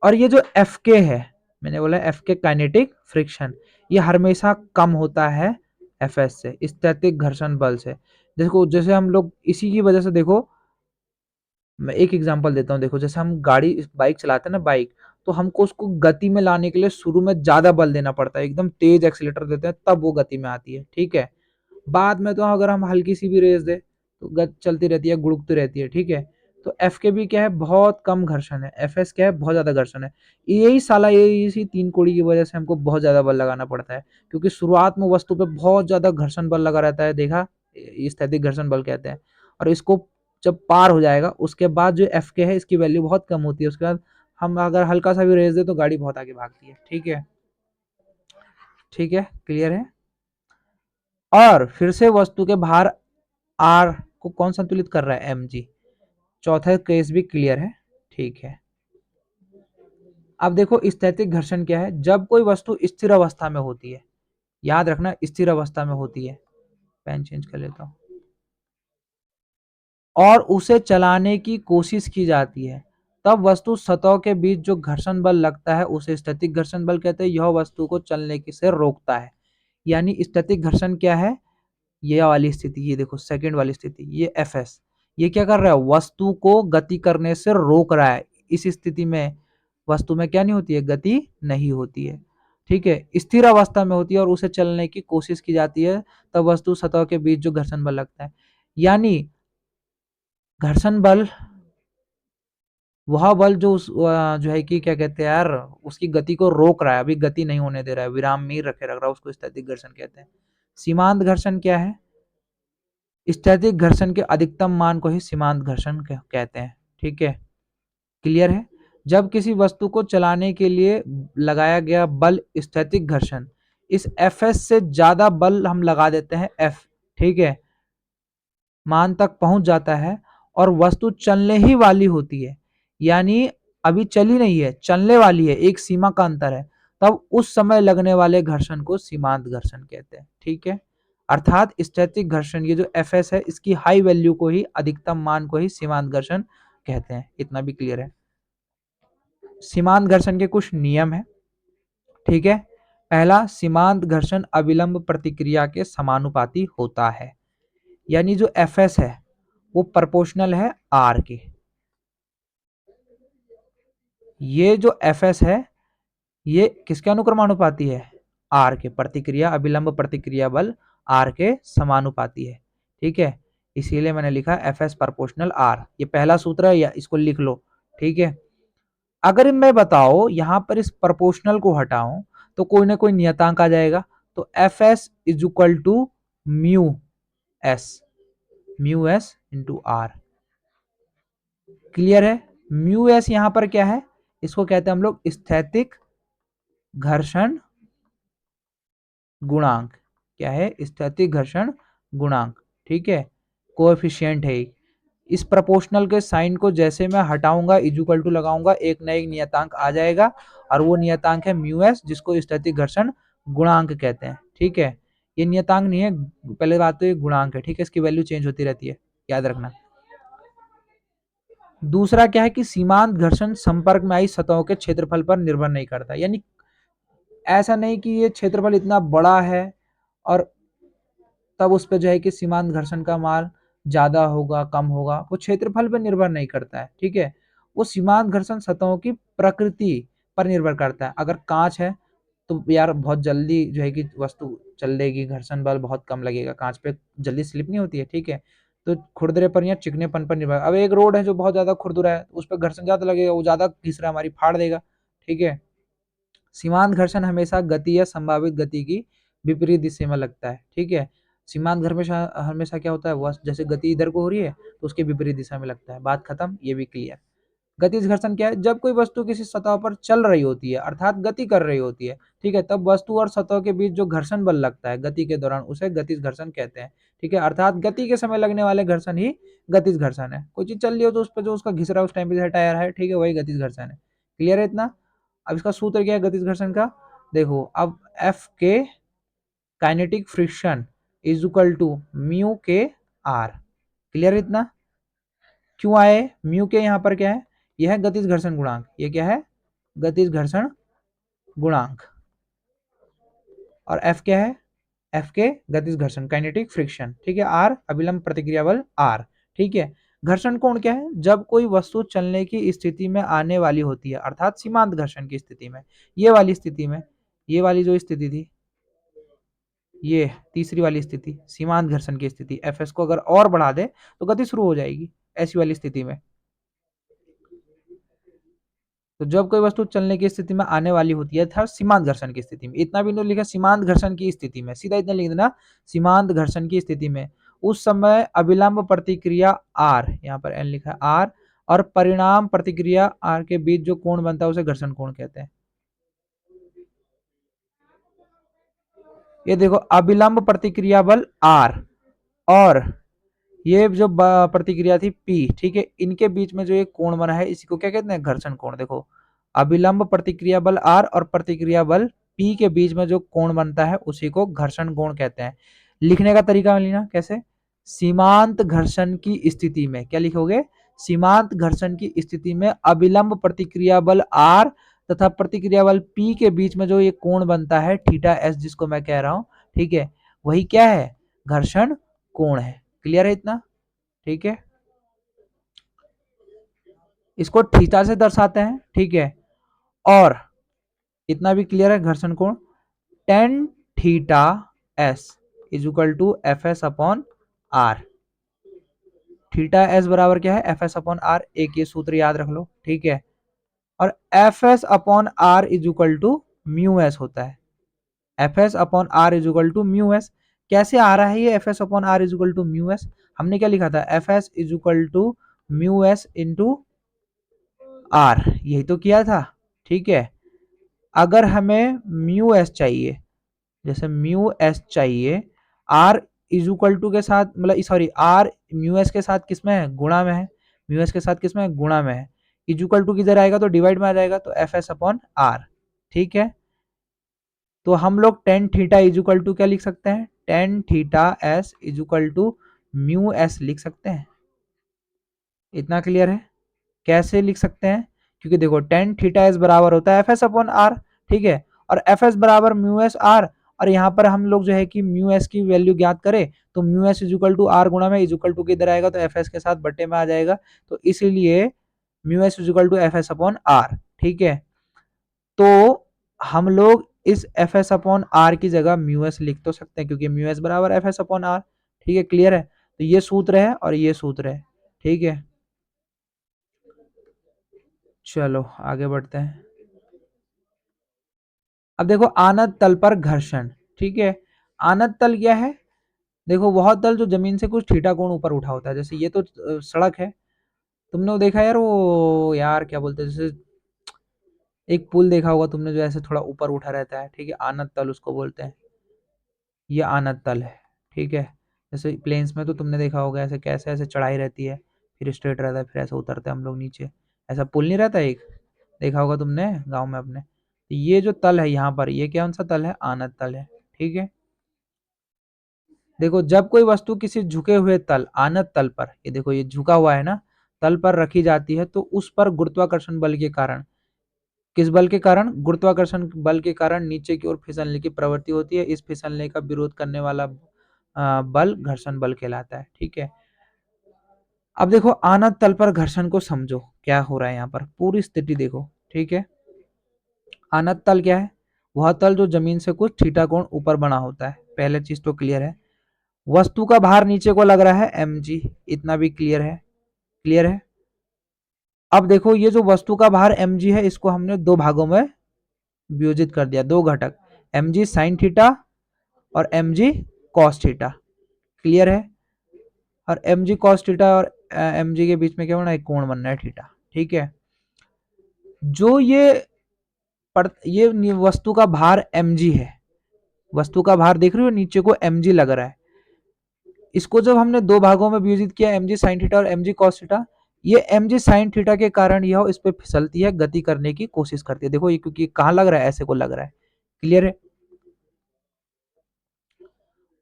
और ये जो एफ के है, मैंने बोला एफ के काइनेटिक फ्रिक्शन, ये हमेशा कम होता है एफ एस से, स्थैतिक घर्षण बल से। देखो जैसे हम लोग इसी की वजह से, देखो मैं एक एग्जांपल देता हूँ, देखो जैसे हम गाड़ी बाइक चलाते हैं ना, बाइक, तो हमको उसको गति में लाने के लिए शुरू में ज्यादा बल देना पड़ता है, एकदम तेज एक्सीलेटर देते हैं तब वो गति में आती है, ठीक है। बाद में तो अगर हम हल्की सी भी रेस दे तो गति चलती रहती है, गुड़कती रहती है, ठीक है। तो एफ के भी क्या है, बहुत कम घर्षण है, एफ एस क्या है, बहुत ज्यादा घर्षण है। यही साला यही इसी तीन कोड़ी की वजह से हमको बहुत ज्यादा बल लगाना पड़ता है, क्योंकि शुरुआत में वस्तु पे बहुत ज्यादा घर्षण बल लगा रहता है, देखा, स्थैतिक घर्षण बल कहते हैं। और इसको जब पार हो जाएगा उसके बाद जो एफ के है इसकी वैल्यू बहुत कम होती है, उसके बाद हम अगर हल्का सा भी रेस दे तो गाड़ी बहुत आगे भागती है, ठीक है। ठीक है, क्लियर है। और फिर से वस्तु के भार आर को कौन संतुलित कर रहा है, एम जी। चौथा केस भी क्लियर है, ठीक है। अब देखो स्थैतिक घर्षण क्या है, जब कोई वस्तु स्थिर अवस्था में होती है, याद रखना स्थिर अवस्था में होती है, पेन चेंज कर लेता हूं, और उसे चलाने की कोशिश की जाती है, तब वस्तु सतह के बीच जो घर्षण बल लगता है उसे स्थैतिक घर्षण बल कहते हैं। यह वस्तु को चलने की से रोकता है। यानी स्थैतिक घर्षण क्या है, ये वाली स्थिति, ये देखो सेकंड वाली स्थिति, ये एफ एस, ये क्या कर रहा है, वस्तु को गति करने से रोक रहा है। इस स्थिति में वस्तु में क्या नहीं होती है, गति नहीं होती है। ठीक है, स्थिर अवस्था में होती है और उसे चलने की कोशिश की जाती है, तब वस्तु सतह के बीच जो घर्षण बल लगता है, यानी घर्षण बल वह बल जो उस जो है कि क्या कहते हैं यार, उसकी गति को रोक रहा है, अभी गति नहीं होने दे रहा है, विराम में ही रखे रख रहा है, उसको स्थैतिक घर्षण कहते हैं। सीमांत घर्षण क्या है, स्थैतिक घर्षण के अधिकतम मान को ही सीमांत घर्षण कहते हैं। ठीक है, क्लियर है। जब किसी वस्तु को चलाने के लिए लगाया गया बल स्थैतिक घर्षण, इस एफ एस से ज्यादा बल हम लगा देते हैं एफ, ठीक है, मान तक पहुंच जाता है और वस्तु चलने ही वाली होती है, यानी अभी चली नहीं है, चलने वाली है, एक सीमा का अंतर है, तब उस समय लगने वाले घर्षण को सीमांत घर्षण कहते हैं। ठीक है, अर्थात स्थैतिक घर्षण ये जो एफ एस है, इसकी हाई वैल्यू को ही, अधिकतम मान को ही सीमांत घर्षण कहते हैं। इतना भी क्लियर है। सीमांत घर्षण के कुछ नियम है। ठीक है, पहला, सीमांत घर्षण अविलंब प्रतिक्रिया के समानुपाती होता है, यानी जो एफ एस है वो प्रोपोर्शनल है आर के। ये जो एफ एस है ये किसके अनुक्रमानुपाती है, आर के, प्रतिक्रिया अविलंब प्रतिक्रिया बल आर के समानुपाती है। ठीक है, इसीलिए मैंने लिखा एफ एस प्रोपोर्शनल आर, ये पहला सूत्र है, या इसको लिख लो। ठीक है, अगर मैं बताओ यहां पर इस प्रोपोर्शनल को हटाऊं तो कोई ना कोई नियतांक आ जाएगा, तो F S is equal to mu S, mu S into R. Clear है, म्यू एस यहां पर क्या है, इसको कहते हैं हम लोग स्थैतिक घर्षण गुणांक। क्या है, स्थैतिक घर्षण गुणांक। ठीक है, कोएफिशिएंट है। इस प्रोपोर्शनल के साइन को जैसे मैं हटाऊंगा, इक्वल टू लगाऊंगा, एक ना एक नियतांक आ जाएगा, और वो नियतांक है म्यू एस, जिसको स्थैतिक घर्षण गुणांक कहते हैं। ठीक है, ये नियतांक नहीं है, पहले बात तो ये गुणांक है। ठीक है, इसकी वैल्यू चेंज होती रहती है, याद रखना। दूसरा क्या है कि सीमांत घर्षण संपर्क में आई सतहों के क्षेत्रफल पर निर्भर नहीं करता, यानी ऐसा नहीं कि ये क्षेत्रफल इतना बड़ा है और तब उस पर जो है कि सीमांत घर्षण का मान ज्यादा होगा कम होगा, वो क्षेत्रफल पर निर्भर नहीं करता है। ठीक है, वो सीमांत घर्षण सतहों की प्रकृति पर निर्भर करता है। अगर कांच है तो यार बहुत जल्दी जो है कि वस्तु चलेगी, घर्षण बल बहुत कम लगेगा, कांच पे जल्दी स्लिप नहीं होती है। ठीक है, तो खुरदरे पर या चिकनेपन पर निर्भर। अब एक रोड है जो बहुत ज्यादा खुरदुरा है, उस पर घर्षण ज्यादा लगेगा, वो ज्यादा घिस रहा है, हमारी फाड़ देगा। ठीक है, सीमांत घर्षण हमेशा गति या संभावित गति की विपरीत दिशा में लगता है। ठीक है, सीमांत हमेशा हमेशा क्या होता है, वह जैसे गति इधर को हो रही है तो उसके विपरीत दिशा में लगता है। बात खत्म, ये भी क्लियर। गतिज घर्षण क्या है, जब कोई वस्तु किसी सतह पर चल रही होती है, अर्थात गति कर रही होती है, ठीक है, तब वस्तु और सतह के बीच जो घर्षण बल लगता है गति के दौरान, उसे गतिज घर्षण कहते हैं। ठीक है, अर्थात गति के समय लगने वाले घर्षण ही गतिज घर्षण है। कोई चीज चल रही हो तो उस पर जो उसका घिस रहा है उस टाइम पे टायर है, ठीक है, वही गतिज घर्षण है। क्लियर है इतना। अब इसका सूत्र क्या है गतिज घर्षण का, देखो, अब F K kinetic friction is equal to mu K R. Clear है इतना। क्यों आए म्यू के, यहाँ पर क्या है, यह है गतिज घर्षण गुणांक, ये क्या है, गतिज घर्षण गुणांक, और एफ क्या है, एफ के गतिज घर्षण काइनेटिक फ्रिक्शन। ठीक है, आर अविलंब प्रतिक्रिया बल आर। ठीक है, घर्षण कोण क्या है, जब कोई वस्तु चलने की स्थिति में आने वाली होती है, अर्थात सीमांत घर्षण की स्थिति में, ये वाली स्थिति में, ये वाली जो स्थिति थी, ये तीसरी वाली स्थिति सीमांत घर्षण की स्थिति, एफ एस को अगर और बढ़ा दे तो गति शुरू हो जाएगी, ऐसी वाली स्थिति में। तो जब कोई वस्तु चलने की स्थिति में आने वाली होती है था सीमांत घर्षण की स्थिति में, इतना भी नहीं लिखा सीमांत घर्षण की स्थिति में, सीधा इतना लिख देना सीमांत घर्षण की स्थिति में, उस समय अविलंब प्रतिक्रिया आर, यहाँ पर एन लिखा है आर, और परिणाम प्रतिक्रिया आर के बीच जो कोण बनता है उसे घर्षण कोण कहते हैं। ये देखो, अविलंब प्रतिक्रिया बल आर और ये जो प्रतिक्रिया थी पी, ठीक है, इनके बीच में जो एक कोण बना है इसी को क्या कहते हैं, घर्षण कोण। देखो अभिलंब प्रतिक्रिया बल R और प्रतिक्रिया बल P के बीच में जो कोण बनता है उसी को घर्षण कोण कहते हैं। लिखने का तरीका लेना कैसे, सीमांत घर्षण की स्थिति में क्या लिखोगे, सीमांत घर्षण की स्थिति में अभिलंब प्रतिक्रिया बल R तथा प्रतिक्रिया बल P के बीच में जो ये कोण बनता है थीटा S जिसको मैं कह रहा हूं, ठीक है, वही क्या है, घर्षण कोण है। क्लियर है इतना, ठीक है, इसको थीटा से दर्शाते हैं, ठीक है। और इतना भी क्लियर है, घर्षण कोण tan theta S is equal to F S upon R. Theta S बराबर क्या है, एफ एस अपॉन आर, एक ये सूत्र याद रख लो, ठीक है। और F S upon R is equal to mu S होता है, F S upon R is equal to mu S. कैसे आ रहा है ये F S upon R is equal to mu S, हमने क्या लिखा था, F S is equal to mu S into R, यही तो किया था, ठीक है। अगर हमें म्यू एस चाहिए, जैसे म्यू एस चाहिए, आर इज इक्वल टू के साथ, मतलब सॉरी आर म्यू एस के साथ किसमें है, गुणा में है, म्यू एस के साथ किसमें है, गुणा में है। इज इक्वल टू किधर आएगा तो डिवाइड में आ जाएगा, तो एफ एस अपॉन आर, ठीक है। तो हम लोग tan theta is equal to क्या लिख सकते हैं, tan theta S is equal to mu S लिख सकते हैं। इतना क्लियर है, कैसे लिख सकते हैं, क्योंकि देखो टेन थीटा एस बराबर होता है एफ एस अपॉन आर, ठीक है, और एफ एस बराबर म्यू एस आर, और यहाँ पर हम लोग जो है कि म्यू एस की वैल्यू ज्ञात करें तो mu S is equal to R गुणा में इज इक्वल टू किधर आएगा, तो एफ एस के साथ बट्टे में आ जाएगा, तो इसीलिए mu S is equal to F S upon R, ठीक है। तो हम लोग इस एफ एस अपॉन आर की जगह म्यू एस लिख तो सकते हैं, क्योंकि म्यू एस बराबर एफ एस अपॉन आर, ठीक है, क्लियर है। तो ये सूत्र है और ये सूत्र है, ठीक है। चलो आगे बढ़ते हैं। अब देखो आनत तल पर घर्षण, ठीक है, आनत तल क्या है, देखो वह तल जो जमीन से कुछ थीटा कोण ऊपर उठा होता है, जैसे ये तो सड़क है, तुमने वो देखा यार, वो यार क्या बोलते हैं, जैसे एक पुल देखा होगा तुमने जो ऐसे थोड़ा ऊपर उठा रहता है, ठीक है, आनत तल उसको बोलते हैं, ये आनत तल है, ठीक है। जैसे प्लेन्स में तो तुमने देखा होगा ऐसे कैसे ऐसे चढ़ाई रहती है, फिर स्ट्रेट रहता है, फिर ऐसे उतरते हैं हम लोग नीचे, ऐसा पुल नहीं रहता एक, देखा होगा तुमने गांव में अपने। तो ये जो तल है यहाँ पर, ये कौन सा तल है, आनत तल है, ठीक है। देखो जब कोई वस्तु किसी झुके हुए तल, आनत तल पर, ये देखो ये झुका हुआ है ना, तल पर रखी जाती है तो उस पर गुरुत्वाकर्षण बल के कारण, किस बल के कारण, गुरुत्वाकर्षण बल के कारण नीचे की ओर फिसलने की प्रवृत्ति होती है। इस फिसलने का विरोध करने वाला बल घर्षण बल कहलाता है, ठीक है। अब देखो आनत तल पर घर्षण को समझो, क्या हो रहा है यहाँ पर, पूरी स्थिति देखो, ठीक है। आनत तल क्या है, वह तल जो जमीन से कुछ थीटा कोण ऊपर बना होता है, पहले चीज तो क्लियर है। वस्तु का भार नीचे को लग रहा है mg, इतना भी क्लियर है, क्लियर है। अब देखो ये जो वस्तु का भार mg है, इसको हमने दो भागों में वियोजित कर दिया, दो घटक, mg साइन थीटा और mg कॉस थीटा, क्लियर है। और mg कॉस थीटा और mg के बीच में क्या बनना है, एक कोण बनना है थीटा, ठीक है। जो ये वस्तु का भार mg है, वस्तु का भार देख रहे हो नीचे को mg लग रहा है, इसको जब हमने दो भागों में विभाजित किया, mg sin थीटा और mg cos थीटा, ये mg sin थीटा के कारण यह इस पे फिसलती है, गति करने की कोशिश करती है, देखो ये क्योंकि कहां लग रहा है, ऐसे को लग रहा है, क्लियर है।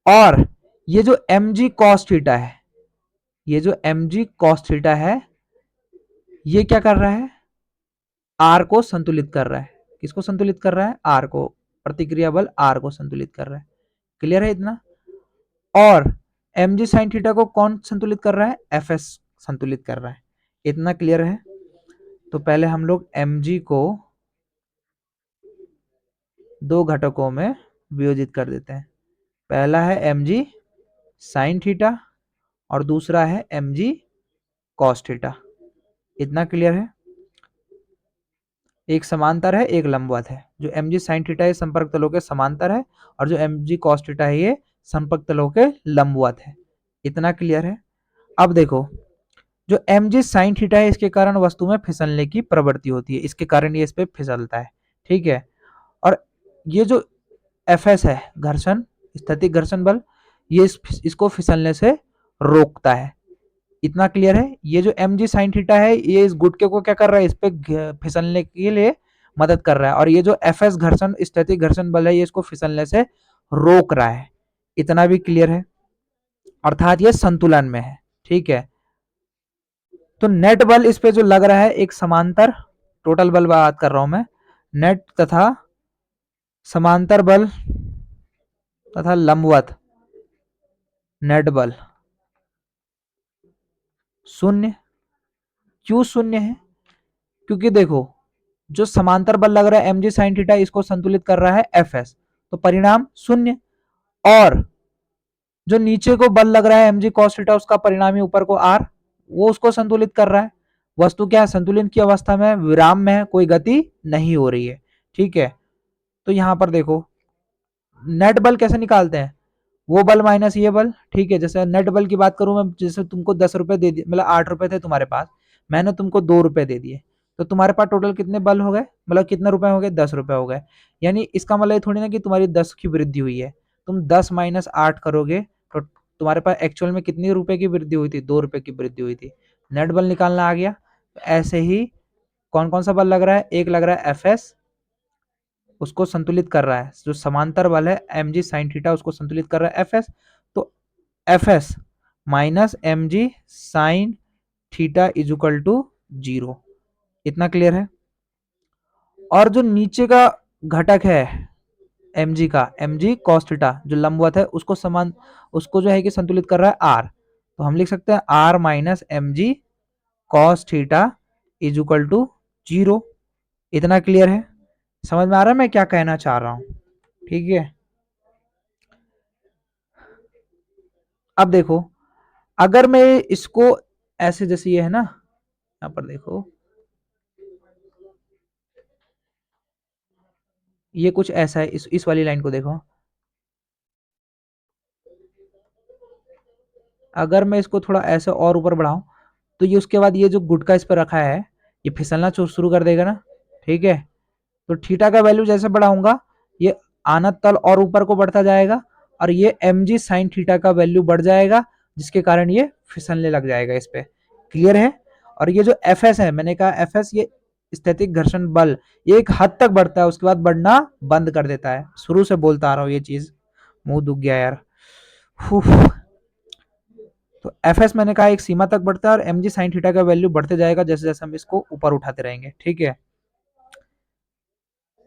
और ये जो mg cos थीटा है, ये जो mg cos थीटा है, ये क्या कर रहा है, r को संतुलित कर रहा है, किसको संतुलित कर रहा है, r को, प्रतिक्रिया बल r को संतुलित कर रहा है, क्लियर है इतना। और mg sin थीटा को कौन संतुलित कर रहा है, fs संतुलित कर रहा है, इतना क्लियर है। तो पहले हम लोग mg को दो घटकों में वियोजित कर देते हैं, पहला है mg sin थीटा और दूसरा है mg cos थीटा, इतना क्लियर है। एक समांतर है एक लंबवत है, जो mg sin थीटा है संपर्क तलों के समांतर है, और जो mg cos थीटा है ये संपर्क तलों के लंबवत है, इतना क्लियर है। अब देखो जो mg sin थीटा है, इसके कारण वस्तु में फिसलने की प्रवृत्ति होती है, इसके कारण ये इस पे फिसलता है, ठीक है। और ये जो fs है, घर्षण, स्थैतिक घर्षण बल, ये इसको फिसलने से रोकता है, इतना क्लियर है। ये जो एम जी साइन थीटा है ये इस गुटके को क्या कर रहा है, इस पे फिसलने के लिए मदद कर रहा है, और ये जो एफ एस घर्षण स्थैतिक घर्षण बल है ये इसको फिसलने से रोक रहा है। इतना भी क्लियर है, अर्थात ये संतुलन में है। ठीक है, तो नेट बल इस पे जो लग रहा है एक समांतर, टोटल बल बात कर रहा हूं मैं, नेट तथा समांतर बल तथा लंबवत नेट बल शून्य। क्यों शून्य है? क्योंकि देखो जो समांतर बल लग रहा है एम जी साइन थीटा इसको संतुलित कर रहा है एफ एस, तो परिणाम शून्य। और जो नीचे को बल लग रहा है एम जी कॉस थीटा उसका परिणामी ऊपर को आर, वो उसको संतुलित कर रहा है। वस्तु क्या है, संतुलित की अवस्था में, विराम में है, कोई गति नहीं हो रही है। ठीक है, तो यहां पर देखो नेट बल कैसे निकालते हैं, वो बल माइनस ये बल। ठीक है, जैसे नेट बल की बात करूं मैं, जैसे तुमको 10 रुपए दे दिए, मतलब 8 रुपए थे तुम्हारे पास, मैंने तुमको 2 रुपए दे दिए, तो तुम्हारे पास टोटल कितने बल हो गए, मतलब कितने रुपए हो गए, 10 रुपए हो गए। यानी इसका मतलब ये थोड़ी ना कि तुम्हारी 10 की वृद्धि हुई है, तुम 10 - 8 करोगे तो तुम्हारे पास एक्चुअल में कितनी रुपए की वृद्धि हुई थी, 2 रुपए की वृद्धि हुई थी। नेट बल निकालना आ गया। तो ऐसे ही कौन कौन सा बल लग रहा है, एक लग रहा है एफ एस, उसको संतुलित कर रहा है, जो समांतर बल है एम जी साइन थीटा उसको संतुलित कर रहा है एफ एस, तो F S minus M G sine theta is equal to 0। इतना क्लियर है। और जो नीचे का घटक है एम जी का, एम जी कॉस थीटा जो लंबवत है उसको समान, उसको जो है कि संतुलित कर रहा है आर, तो हम लिख सकते हैं R minus M G cos theta is equal to 0। इतना क्लियर है, समझ में आ रहा है मैं क्या कहना चाह रहा हूं। ठीक है, अब देखो अगर मैं इसको ऐसे, जैसे ये है ना, यहाँ पर देखो ये कुछ ऐसा है, इस वाली लाइन को देखो, अगर मैं इसको थोड़ा ऐसे और ऊपर बढ़ाऊं तो ये उसके बाद ये जो गुटका इस पर रखा है ये फिसलना शुरू कर देगा ना। ठीक है, तो थीटा का वैल्यू जैसे बढ़ाऊंगा ये आनत तल और ऊपर को बढ़ता जाएगा, और ये एम जी साइन थीटा का वैल्यू बढ़ जाएगा, जिसके कारण ये फिसलने लग जाएगा इस पे। क्लियर है। और ये जो एफ एस है, मैंने कहा एफ एस ये स्थैतिक घर्षण बल, ये एक हद तक बढ़ता है उसके बाद बढ़ना बंद कर देता है। शुरू से बोलता आ रहा हूँ ये चीज, मुंह दुख गया यार। तो एफ एस मैंने कहा एक सीमा तक बढ़ता है, और एम जी साइन थीटा का वैल्यू बढ़ते जाएगा जैसे जैसे हम इसको ऊपर उठाते रहेंगे। ठीक है,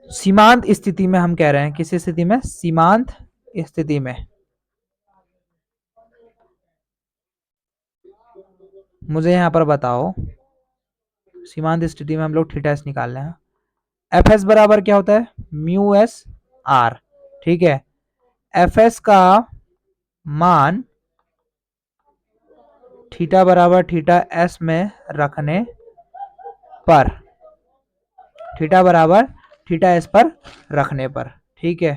सीमांत स्थिति में हम कह रहे हैं, किस स्थिति में, सीमांत स्थिति में, मुझे यहां पर बताओ, सीमांत स्थिति में हम लोग थीटा एस निकाल रहे हैं, एफ एस बराबर क्या होता है, म्यू एस आर। ठीक है, एफ एस का मान थीटा बराबर थीटा एस में रखने पर, थीटा बराबर थीटा एस पर रखने पर। ठीक है,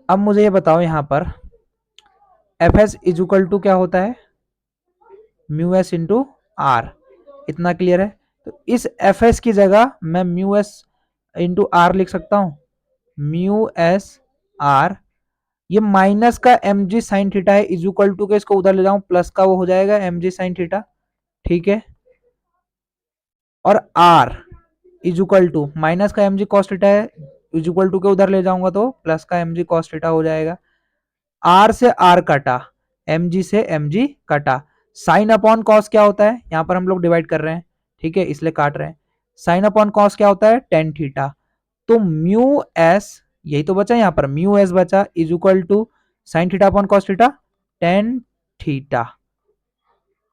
अब मुझे ये बताओ यहां पर F S is equal to क्या होता है, म्यू एस इंटू आर। इतना क्लियर है। तो इस एफ एस की जगह मैं म्यू एस इंटू आर लिख सकता हूं, म्यू एस आर, ये माइनस का एम जी साइन थीटा है इज इक्वल टू के, इसको उधर ले जाऊं प्लस का वो हो जाएगा एम जी साइन थीटा। ठीक है, और R is equal to minus का एम जी कॉस थीटा है, इज इक्वल टू के उधर ले जाऊंगा तो प्लस का एम जी कॉस थीटा हो जाएगा। आर से आर कटा, एम जी से एम जी कटा, साइन अपॉन कॉस क्या होता है, यहां पर हम लोग डिवाइड कर रहे हैं। ठीक है, इसलिए काट रहे हैं। साइन अपॉन कॉस क्या होता है, टेन थीटा। तो म्यू एस, यही तो बचा यहाँ पर, म्यू एस बचा is equal to sine theta upon cos theta, tan theta.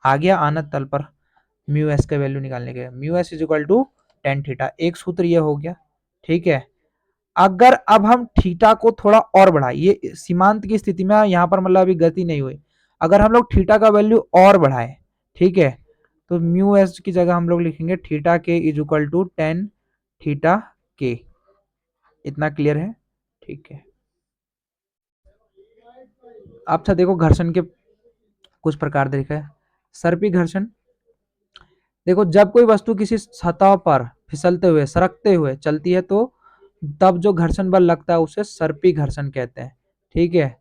आ गया आनत तल पर म्यू एस का वैल्यू निकालने के, mu S is equal to tan theta. एक सूत्र ये हो गया। ठीक है, अगर अब हम थीटा को थोड़ा और बढ़ाए, ये सीमांत की स्थिति में यहां पर मतलब अभी गति नहीं हुई, अगर हम लोग थीटा का वैल्यू और बढ़ाए, ठीक है, तो म्यू एस की जगह हम लोग लिखेंगे theta K is equal to tan theta K. इतना क्लियर है। ठीक है, अब से देखो घर्षण के कुछ प्रकार देखा है। सर्पी घर्षण, देखो जब कोई वस्तु किसी सतह पर फिसलते हुए, सरकते हुए चलती है तो तब जो घर्षण बल लगता है उसे सर्पी घर्षण कहते हैं। ठीक है,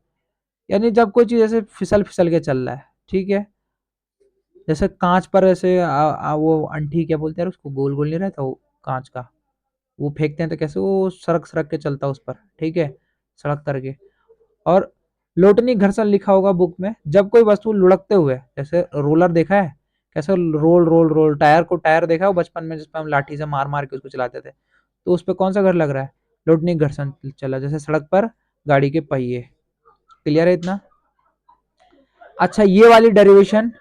यानी जब कोई चीज ऐसे फिसल फिसल के चल रहा है, ठीक है, जैसे कांच पर ऐसे वो अंठी क्या बोलते हैं यार उसको, गोल गोल नहीं रहता वो कांच का, वो फेंकते हैं तो कैसे वो सरक सरक के चलता है उस पर, ठीक है, सड़क करके। और लोटनी घर्षण लिखा होगा बुक में, जब कोई वस्तु लुढ़कते हुए, जैसे रोलर देखा है कैसे रोल रोल रोल, टायर को टायर देखा है वो बचपन में जिसपे हम लाठी से मार मार के उसको चलाते थे, तो उस पे कौन सा घर लग रहा है, लोटनी घर्षण चला, जैसे सड़क पर गाड़ी के पहिए। क्लियर है इतना? अच्छा ये वाली डेरिवेशन,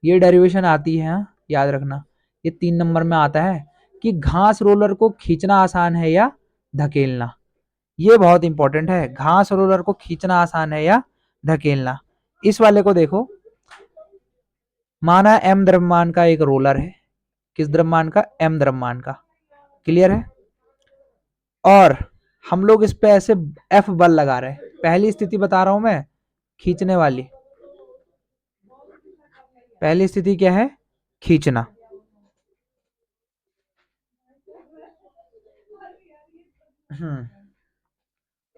ये डेरिवेशन आती है, हाँ, याद रखना, ये 3 नंबर में आता है कि घास रोलर को खींचना आसान है या धकेलना। ये बहुत इंपॉर्टेंट है, घास रोलर को खींचना आसान है या धकेलना। इस वाले को देखो, माना एम द्रव्यमान का एक रोलर है, किस द्रव्यमान का, एम द्रव्यमान का। क्लियर है? और हम लोग इस पे ऐसे एफ बल लगा रहे हैं, पहली स्थिति बता रहा हूं मैं, खींचने वाली, पहली स्थिति क्या है, खींचना।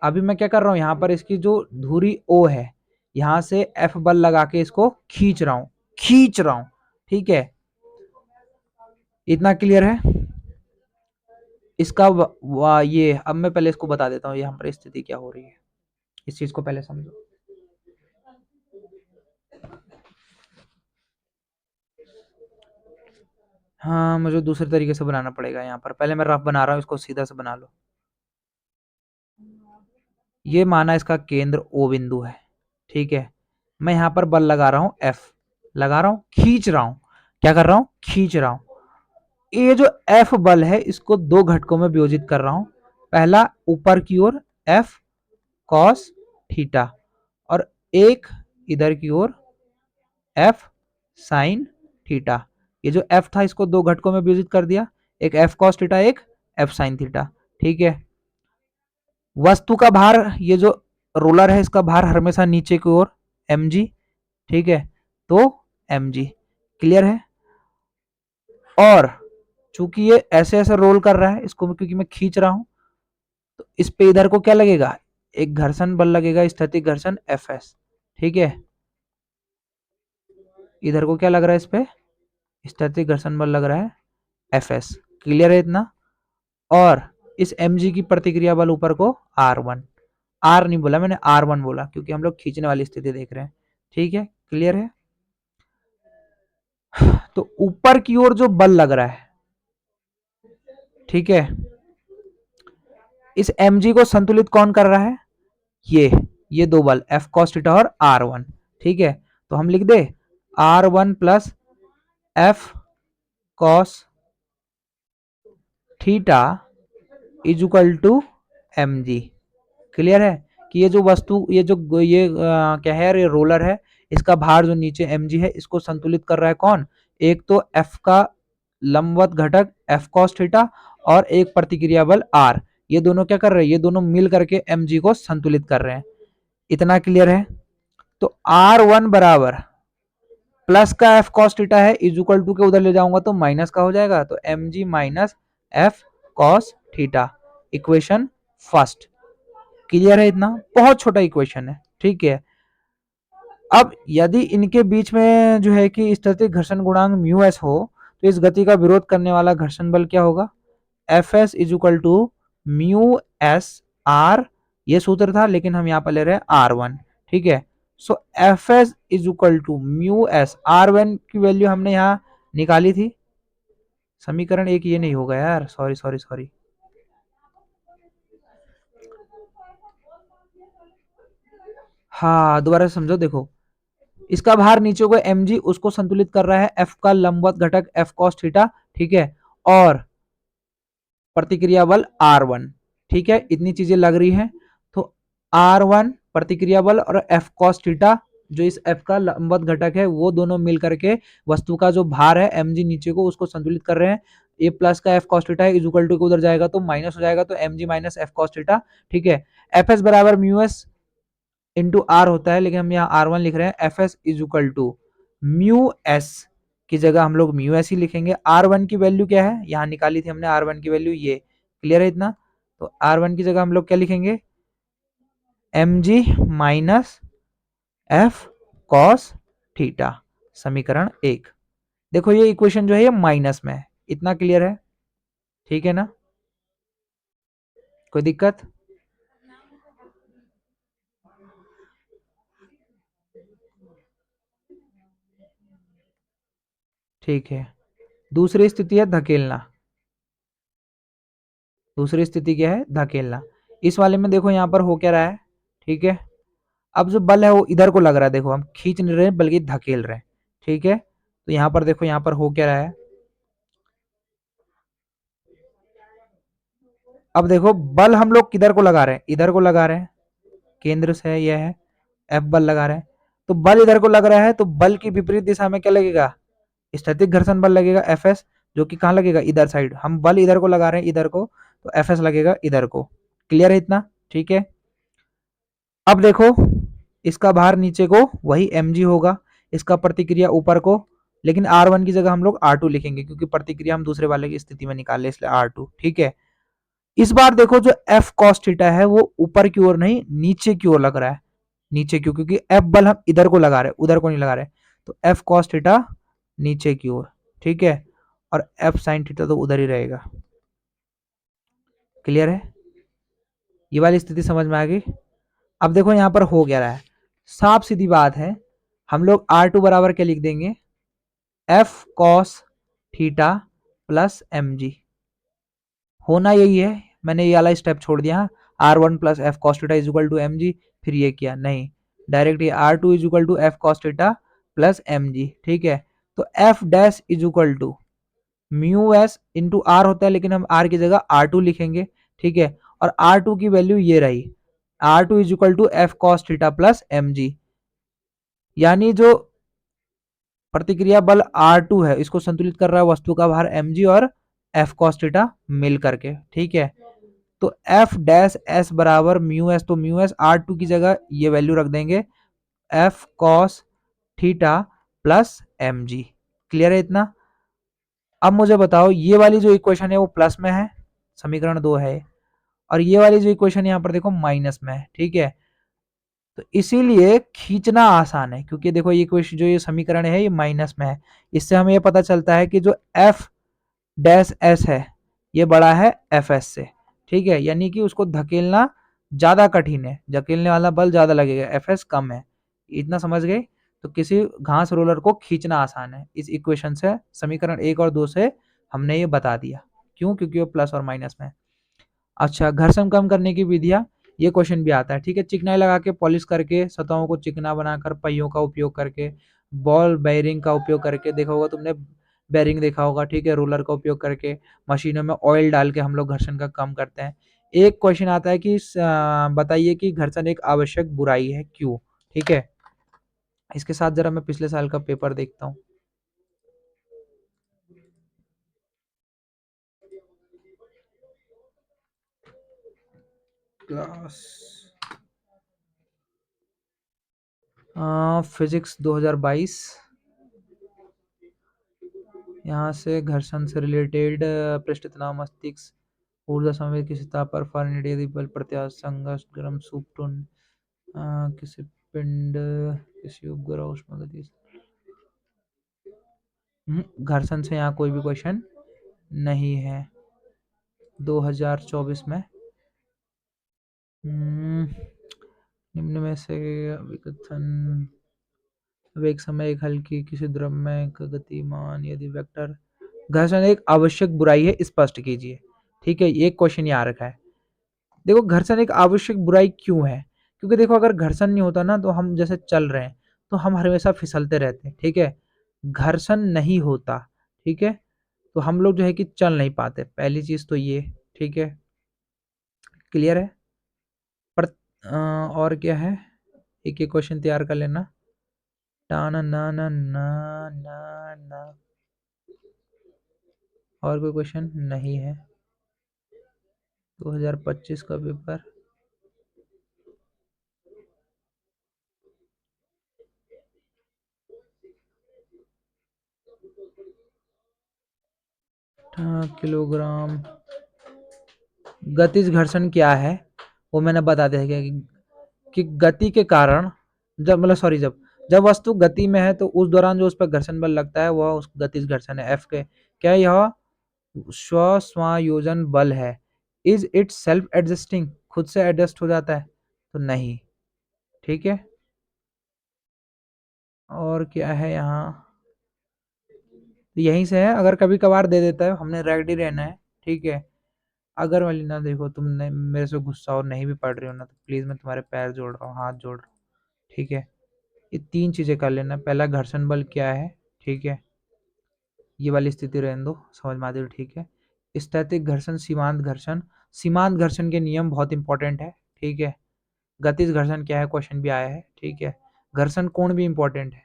अभी मैं क्या कर रहा हूं, यहां पर इसकी जो धुरी ओ है, यहां से एफ बल लगा के इसको खींच रहा हूं, खींच रहा हूं, ठीक है, इतना क्लियर है? इसका ये अब मैं पहले इसको बता देता हूँ यहाँ पर स्थिति क्या हो रही है, इस चीज को पहले समझो। हाँ मुझे दूसरे तरीके से बनाना पड़ेगा, यहाँ पर पहले मैं रफ बना रहा हूँ, इसको सीधा से बना लो। ये माना इसका केंद्र ओ बिंदु है, ठीक है, मैं यहाँ पर बल लगा रहा हूँ एफ, लगा रहा हूँ, खींच रहा हूँ, क्या कर रहा हूँ, खींच रहा हूँ। ये जो एफ बल है इसको दो घटकों में वियोजित कर रहा हूँ, पहला ऊपर की ओर एफ कॉस थीटा, और एक इधर की ओर एफ साइन थीटा। ये जो एफ था इसको दो घटकों में विभाजित कर दिया, एक एफ कॉस थीटा, एक एफ साइन थीटा, ठीक है। वस्तु का भार, ये जो रोलर है इसका भार हमेशा नीचे की ओर mg, ठीक है, तो mg। क्लियर है? और चूंकि ये ऐसे ऐसे रोल कर रहा है इसको, क्योंकि मैं खींच रहा हूं, तो इस पे इधर को क्या लगेगा, एक घर्षण बल लगेगा, स्थैतिक घर्षण Fs, ठीक है। इधर को क्या लग रहा है, इस पे स्थैतिक घर्षण बल लग रहा है Fs। क्लियर है इतना? और इस mg की प्रतिक्रिया बल ऊपर को r1, r नहीं बोला मैंने, r1 बोला, क्योंकि हम लोग खींचने वाली स्थिति देख रहे हैं, ठीक है। क्लियर है? तो ऊपर की ओर जो बल लग रहा है, ठीक है, इस mg को संतुलित कौन कर रहा है, ये दो बल F cos थीटा और R1, ठीक है। तो हम लिख दे R1 plus F cos theta is equal to mg। Clear है कि ये जो वस्तु, ये जो ये क्या है, ये रोलर है, इसका भार जो नीचे mg है इसको संतुलित कर रहा है कौन, एक तो F का लंबवत घटक F cos थीटा और एक प्रतिक्रिया बल R, ये दोनों क्या कर रहे हैं, ये दोनों मिल करके mg को संतुलित कर रहे हैं। इतना क्लियर है? तो R1 बराबर प्लस का F cos थीटा है, इज इक्वल टू के उधर ले जाऊंगा तो माइनस का हो जाएगा, तो mg minus F cos theta, equation first. Clear है इतना? बहुत छोटा इक्वेशन है, ठीक है। अब यदि इनके बीच में जो है कि स्थैतिक घर्षण गुणांक म्यू एस हो, तो इस गति का विरोध करने वाला घर्षण बल क्या होगा, F S is equal to mu S R, ये सूत्र था लेकिन हम यहाँ पर ले रहे हैं R1, ठीक है। So f S is equal to mu s, R1 की वैल्यू हमने यहाँ निकाली थी, समीकरण एक ये नहीं होगा यार, सॉरी सॉरी सॉरी, हाँ दोबारा समझो, देखो इसका भार नीचे को mg, उसको संतुलित कर रहा है f का लंबवत घटक f cos थीटा, ठीक है, और प्रतिक्रिया बल R1, ठीक है, इतनी चीजें लग रही हैं। तो R1 प्रतिक्रिया बल और f cos थीटा जो इस f का लंबवत घटक है, वो दोनों मिल करके वस्तु का जो भार है mg नीचे को, उसको संतुलित कर रहे हैं। ये प्लस का f cos थीटा है, इज इक्वल टू उधर जाएगा तो माइनस हो जाएगा, तो mg minus f cos theta, ठीक है। fs बराबर म्यू एस इंटू आर होता है, लेकिन हम यहाँ R1 लिख रहे हैं, F S is equal to mu S की जगह हम लोग म्यू एस ही लिखेंगे। R1 की वैल्यू क्या है, यहाँ निकाली थी हमने R1 की वैल्यू, ये क्लियर है इतना? तो R1 की जगह हम लोग क्या लिखेंगे, mg minus f cos theta, समीकरण 1। देखो ये इक्वेशन जो है ये माइनस में है, इतना क्लियर है, ठीक है ना, कोई दिक्कत? ठीक है। दूसरी स्थिति है धकेलना। दूसरी स्थिति क्या है? धकेलना। इस वाले में देखो यहाँ पर हो क्या रहा है, ठीक है। अब जो बल है वो इधर को लग रहा है, देखो हम खींच नहीं रहे बल्कि धकेल रहे हैं, ठीक है। तो यहाँ पर देखो, यहाँ पर हो क्या रहा है, अब देखो बल हम लोग किधर को लगा रहे हैं, इधर को लगा रहे हैं, केंद्र से यह है एफ बल लगा रहे हैं। तो बल इधर को लग रहा है, तो बल की विपरीत दिशा में क्या लगेगा? स्थैतिक घर्षण बल लगेगा एफ एस, जो कि कहाँ लगेगा? इधर साइड। हम बल इधर को लगा रहे हैं, इधर को, तो एफ एस लगेगा इधर को। क्लियर है इतना? ठीक है। अब देखो इसका भार नीचे को वही mg होगा, इसका प्रतिक्रिया ऊपर को, लेकिन R1 की जगह हम लोग R2 लिखेंगे क्योंकि प्रतिक्रिया हम दूसरे वाले की स्थिति में निकाले, इसलिए R2। ठीक है। इस बार देखो जो F cos थीटा है वो ऊपर की ओर नहीं नीचे की ओर लग रहा है, नीचे क्यों? क्योंकि F बल हम इधर को लगा रहे हैं, उधर को नहीं लगा रहे, तो F cos थीटा नीचे की ओर, ठीक है, और F sin थीटा तो उधर ही रहेगा। क्लियर है? ये वाली स्थिति समझ में आ गई? अब देखो यहां पर हो क्या रहा है, साफ सीधी बात है, हम लोग R2 बराबर क्या लिख देंगे? F cos theta plus mg। होना यही है, मैंने ये वाला स्टेप छोड़ दिया, R1 plus F cos theta is equal to mg, फिर ये किया नहीं, डायरेक्ट ये R2 is equal to F cos theta plus mg। ठीक है। तो f dash is equal to mu S into R होता है, लेकिन हम r की जगह R2 लिखेंगे, ठीक है। और R2 की वैल्यू ये रही, R2 is equal to F cos theta plus mg, यानी जो प्रतिक्रिया बल R2 है इसको संतुलित कर रहा है वस्तु का भार mg और एफ कॉस थीटा मिल करके, ठीक है। तो एफ डैश एस बराबर म्यू एस, तो म्यू एस R2 की जगह ये वैल्यू रख देंगे F cos theta plus mg। Clear है इतना? अब मुझे बताओ ये वाली जो इक्वेशन है वो प्लस में है, समीकरण 2 है, और ये वाली जो इक्वेशन यहाँ पर देखो माइनस में है, ठीक है। तो इसीलिए खींचना आसान है, क्योंकि देखो ये इक्वेशन जो ये समीकरण है ये माइनस में है, इससे हमें ये पता चलता है कि जो एफ डैश एस है ये बड़ा है एफ एस से, ठीक है। यानी कि उसको धकेलना ज्यादा कठिन है, धकेलने वाला बल ज्यादा लगेगा, एफ एस कम है। इतना समझ गए? तो किसी घास रोलर को खींचना आसान है, इस इक्वेशन से, समीकरण 1 और 2 से हमने ये बता दिया। क्यों? क्योंकि वो प्लस और माइनस में है। अच्छा, घर्षण कम करने की विधियां, ये क्वेश्चन भी आता है, ठीक है। चिकनाई लगा के, पॉलिश करके, सतहों को चिकना बनाकर, पहियों का उपयोग करके, बॉल बेयरिंग का उपयोग करके, देखा होगा तुमने बेयरिंग देखा होगा, ठीक है, रोलर का उपयोग करके, मशीनों में ऑयल डाल के हम लोग घर्षण का कम करते हैं। एक क्वेश्चन आता है कि बताइए कि घर्षण एक आवश्यक बुराई है, क्यों? ठीक है। इसके साथ जरा मैं पिछले साल का पेपर देखता हूँ। क्लास फिजिक्स 2022, यहाँ से घर्षण से रिलेटेड पृष्ठ तनाव मस्तिष्क ऊर्जा संवेद की सतह पर फारेनहाइट यदि बल प्रत्यास्थ संघर्ष गर्म सुपटुन किसी पिंड किसी उपग्रह उष्मागति घर्षण से यहाँ कोई भी क्वेश्चन नहीं है 2024 में। निम्न में से विकथन, अब एक समय एक हल्की किसी द्रव्य का गतिमान यदि वेक्टर, घर्षण एक आवश्यक बुराई है, स्पष्ट कीजिए। ठीक है, एक क्वेश्चन यहाँ रखा है। देखो घर्षण एक आवश्यक बुराई क्यों है? क्योंकि देखो अगर घर्षण नहीं होता ना, तो हम जैसे चल रहे हैं तो हम हमेशा फिसलते रहते हैं, ठीक है। घर्षण नहीं होता, ठीक है, तो हम लोग जो है कि चल नहीं पाते, पहली चीज तो ये, ठीक है। क्लियर है? पर और क्या है, एक एक क्वेश्चन तैयार कर लेना। टाना ना ना ना ना ना, और कोई क्वेश्चन नहीं है 2025 का पेपर। किलोग्राम गतिज घर्षण क्या है वो मैंने बता दिया कि गति के कारण, जब मतलब सॉरी, जब जब वस्तु गति में है तो उस दौरान जो उस पर घर्षण बल लगता है वह उस गतिज घर्षण है एफ के। क्या यह स्वसमायोजन बल है? इज इट सेल्फ एडजस्टिंग, खुद से एडजस्ट हो जाता है? तो नहीं। ठीक है। और क्या है यहाँ, तो यहीं से है, अगर कभी कभार दे देता है, हमने रेडी रहना है। ठीक है। अगर मलिना देखो, तुमने मेरे से गुस्सा और नहीं भी पड़ रही हो ना, तो प्लीज मैं तुम्हारे पैर जोड़ रहा हूँ, हाथ जोड़ रहा हूँ। ठीक है। ये 3 चीजें कर लेना। पहला, घर्षण बल क्या है? ठीक है। ये वाली स्थिति रहने दो, समझ में आती है? ठीक है। स्थैतिक घर्षण, सीमांत घर्षण। सीमांत घर्षण के नियम बहुत इंपॉर्टेंट है। ठीक है। गतिज घर्षण क्या है, क्वेश्चन भी आया है। ठीक है। घर्षण कोण भी इंपॉर्टेंट है।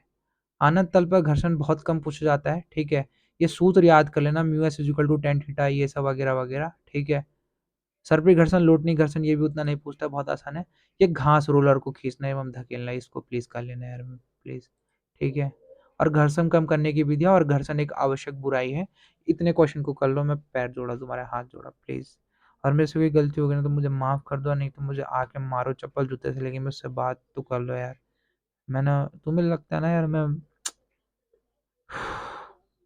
अनंत तल पर घर्षण बहुत कम पूछा जाता है। ठीक है। ये सूत्र याद कर लेना, mu S equal to tan theta, ये सब वगैरह वगैरह। ठीक है। सर्पी घर्षण, लोटनी घर्षण, ये भी उतना नहीं पूछता, बहुत आसान है। ये घास रोलर को खींचना एवं धकेलना, इसको प्लीज कर लेना यार, प्लीज। ठीक है। और घर्षण कम करने की विधियां, और घर्षण एक आवश्यक बुराई है। इतने क्वेश्चन को कर लो। मैं पैर जोड़ा, तुम्हारे हाथ जोड़ा, प्लीज। और मेरे से कोई गलती हो गई ना तो मुझे माफ कर दो, नहीं तो मुझे आके मारो चप्पल जूते से, लेकिन मुझसे बात तो कर लो यार। मैं ना, तुम्हें लगता है ना यार, मैं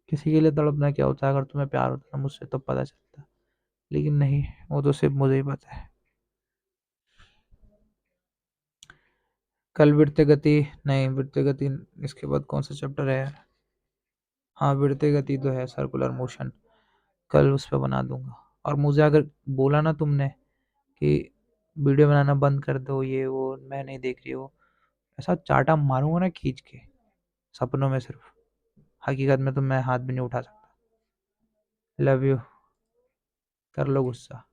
किसी के लिए तड़पना क्या होता है, अगर तुम्हें प्यार होता है मुझसे तो पता चलता, लेकिन नहीं, वो तो सिर्फ मुझे ही पता है। कल वृत्तीय गति, नहीं वृत्तीय गति, इसके बाद कौन सा चैप्टर है यार? हाँ, वृत्तीय गति तो है, सर्कुलर मोशन। कल उस पर बना दूंगा। और मुझे अगर बोला ना तुमने कि वीडियो बनाना बंद कर दो, ये वो, मैं नहीं देख रही हो, ऐसा चाटा मारूंगा ना खींच के, सपनों में सिर्फ, हकीकत में तो मैं हाथ भी नहीं उठा सकता। Love you. कर लो गुस्सा।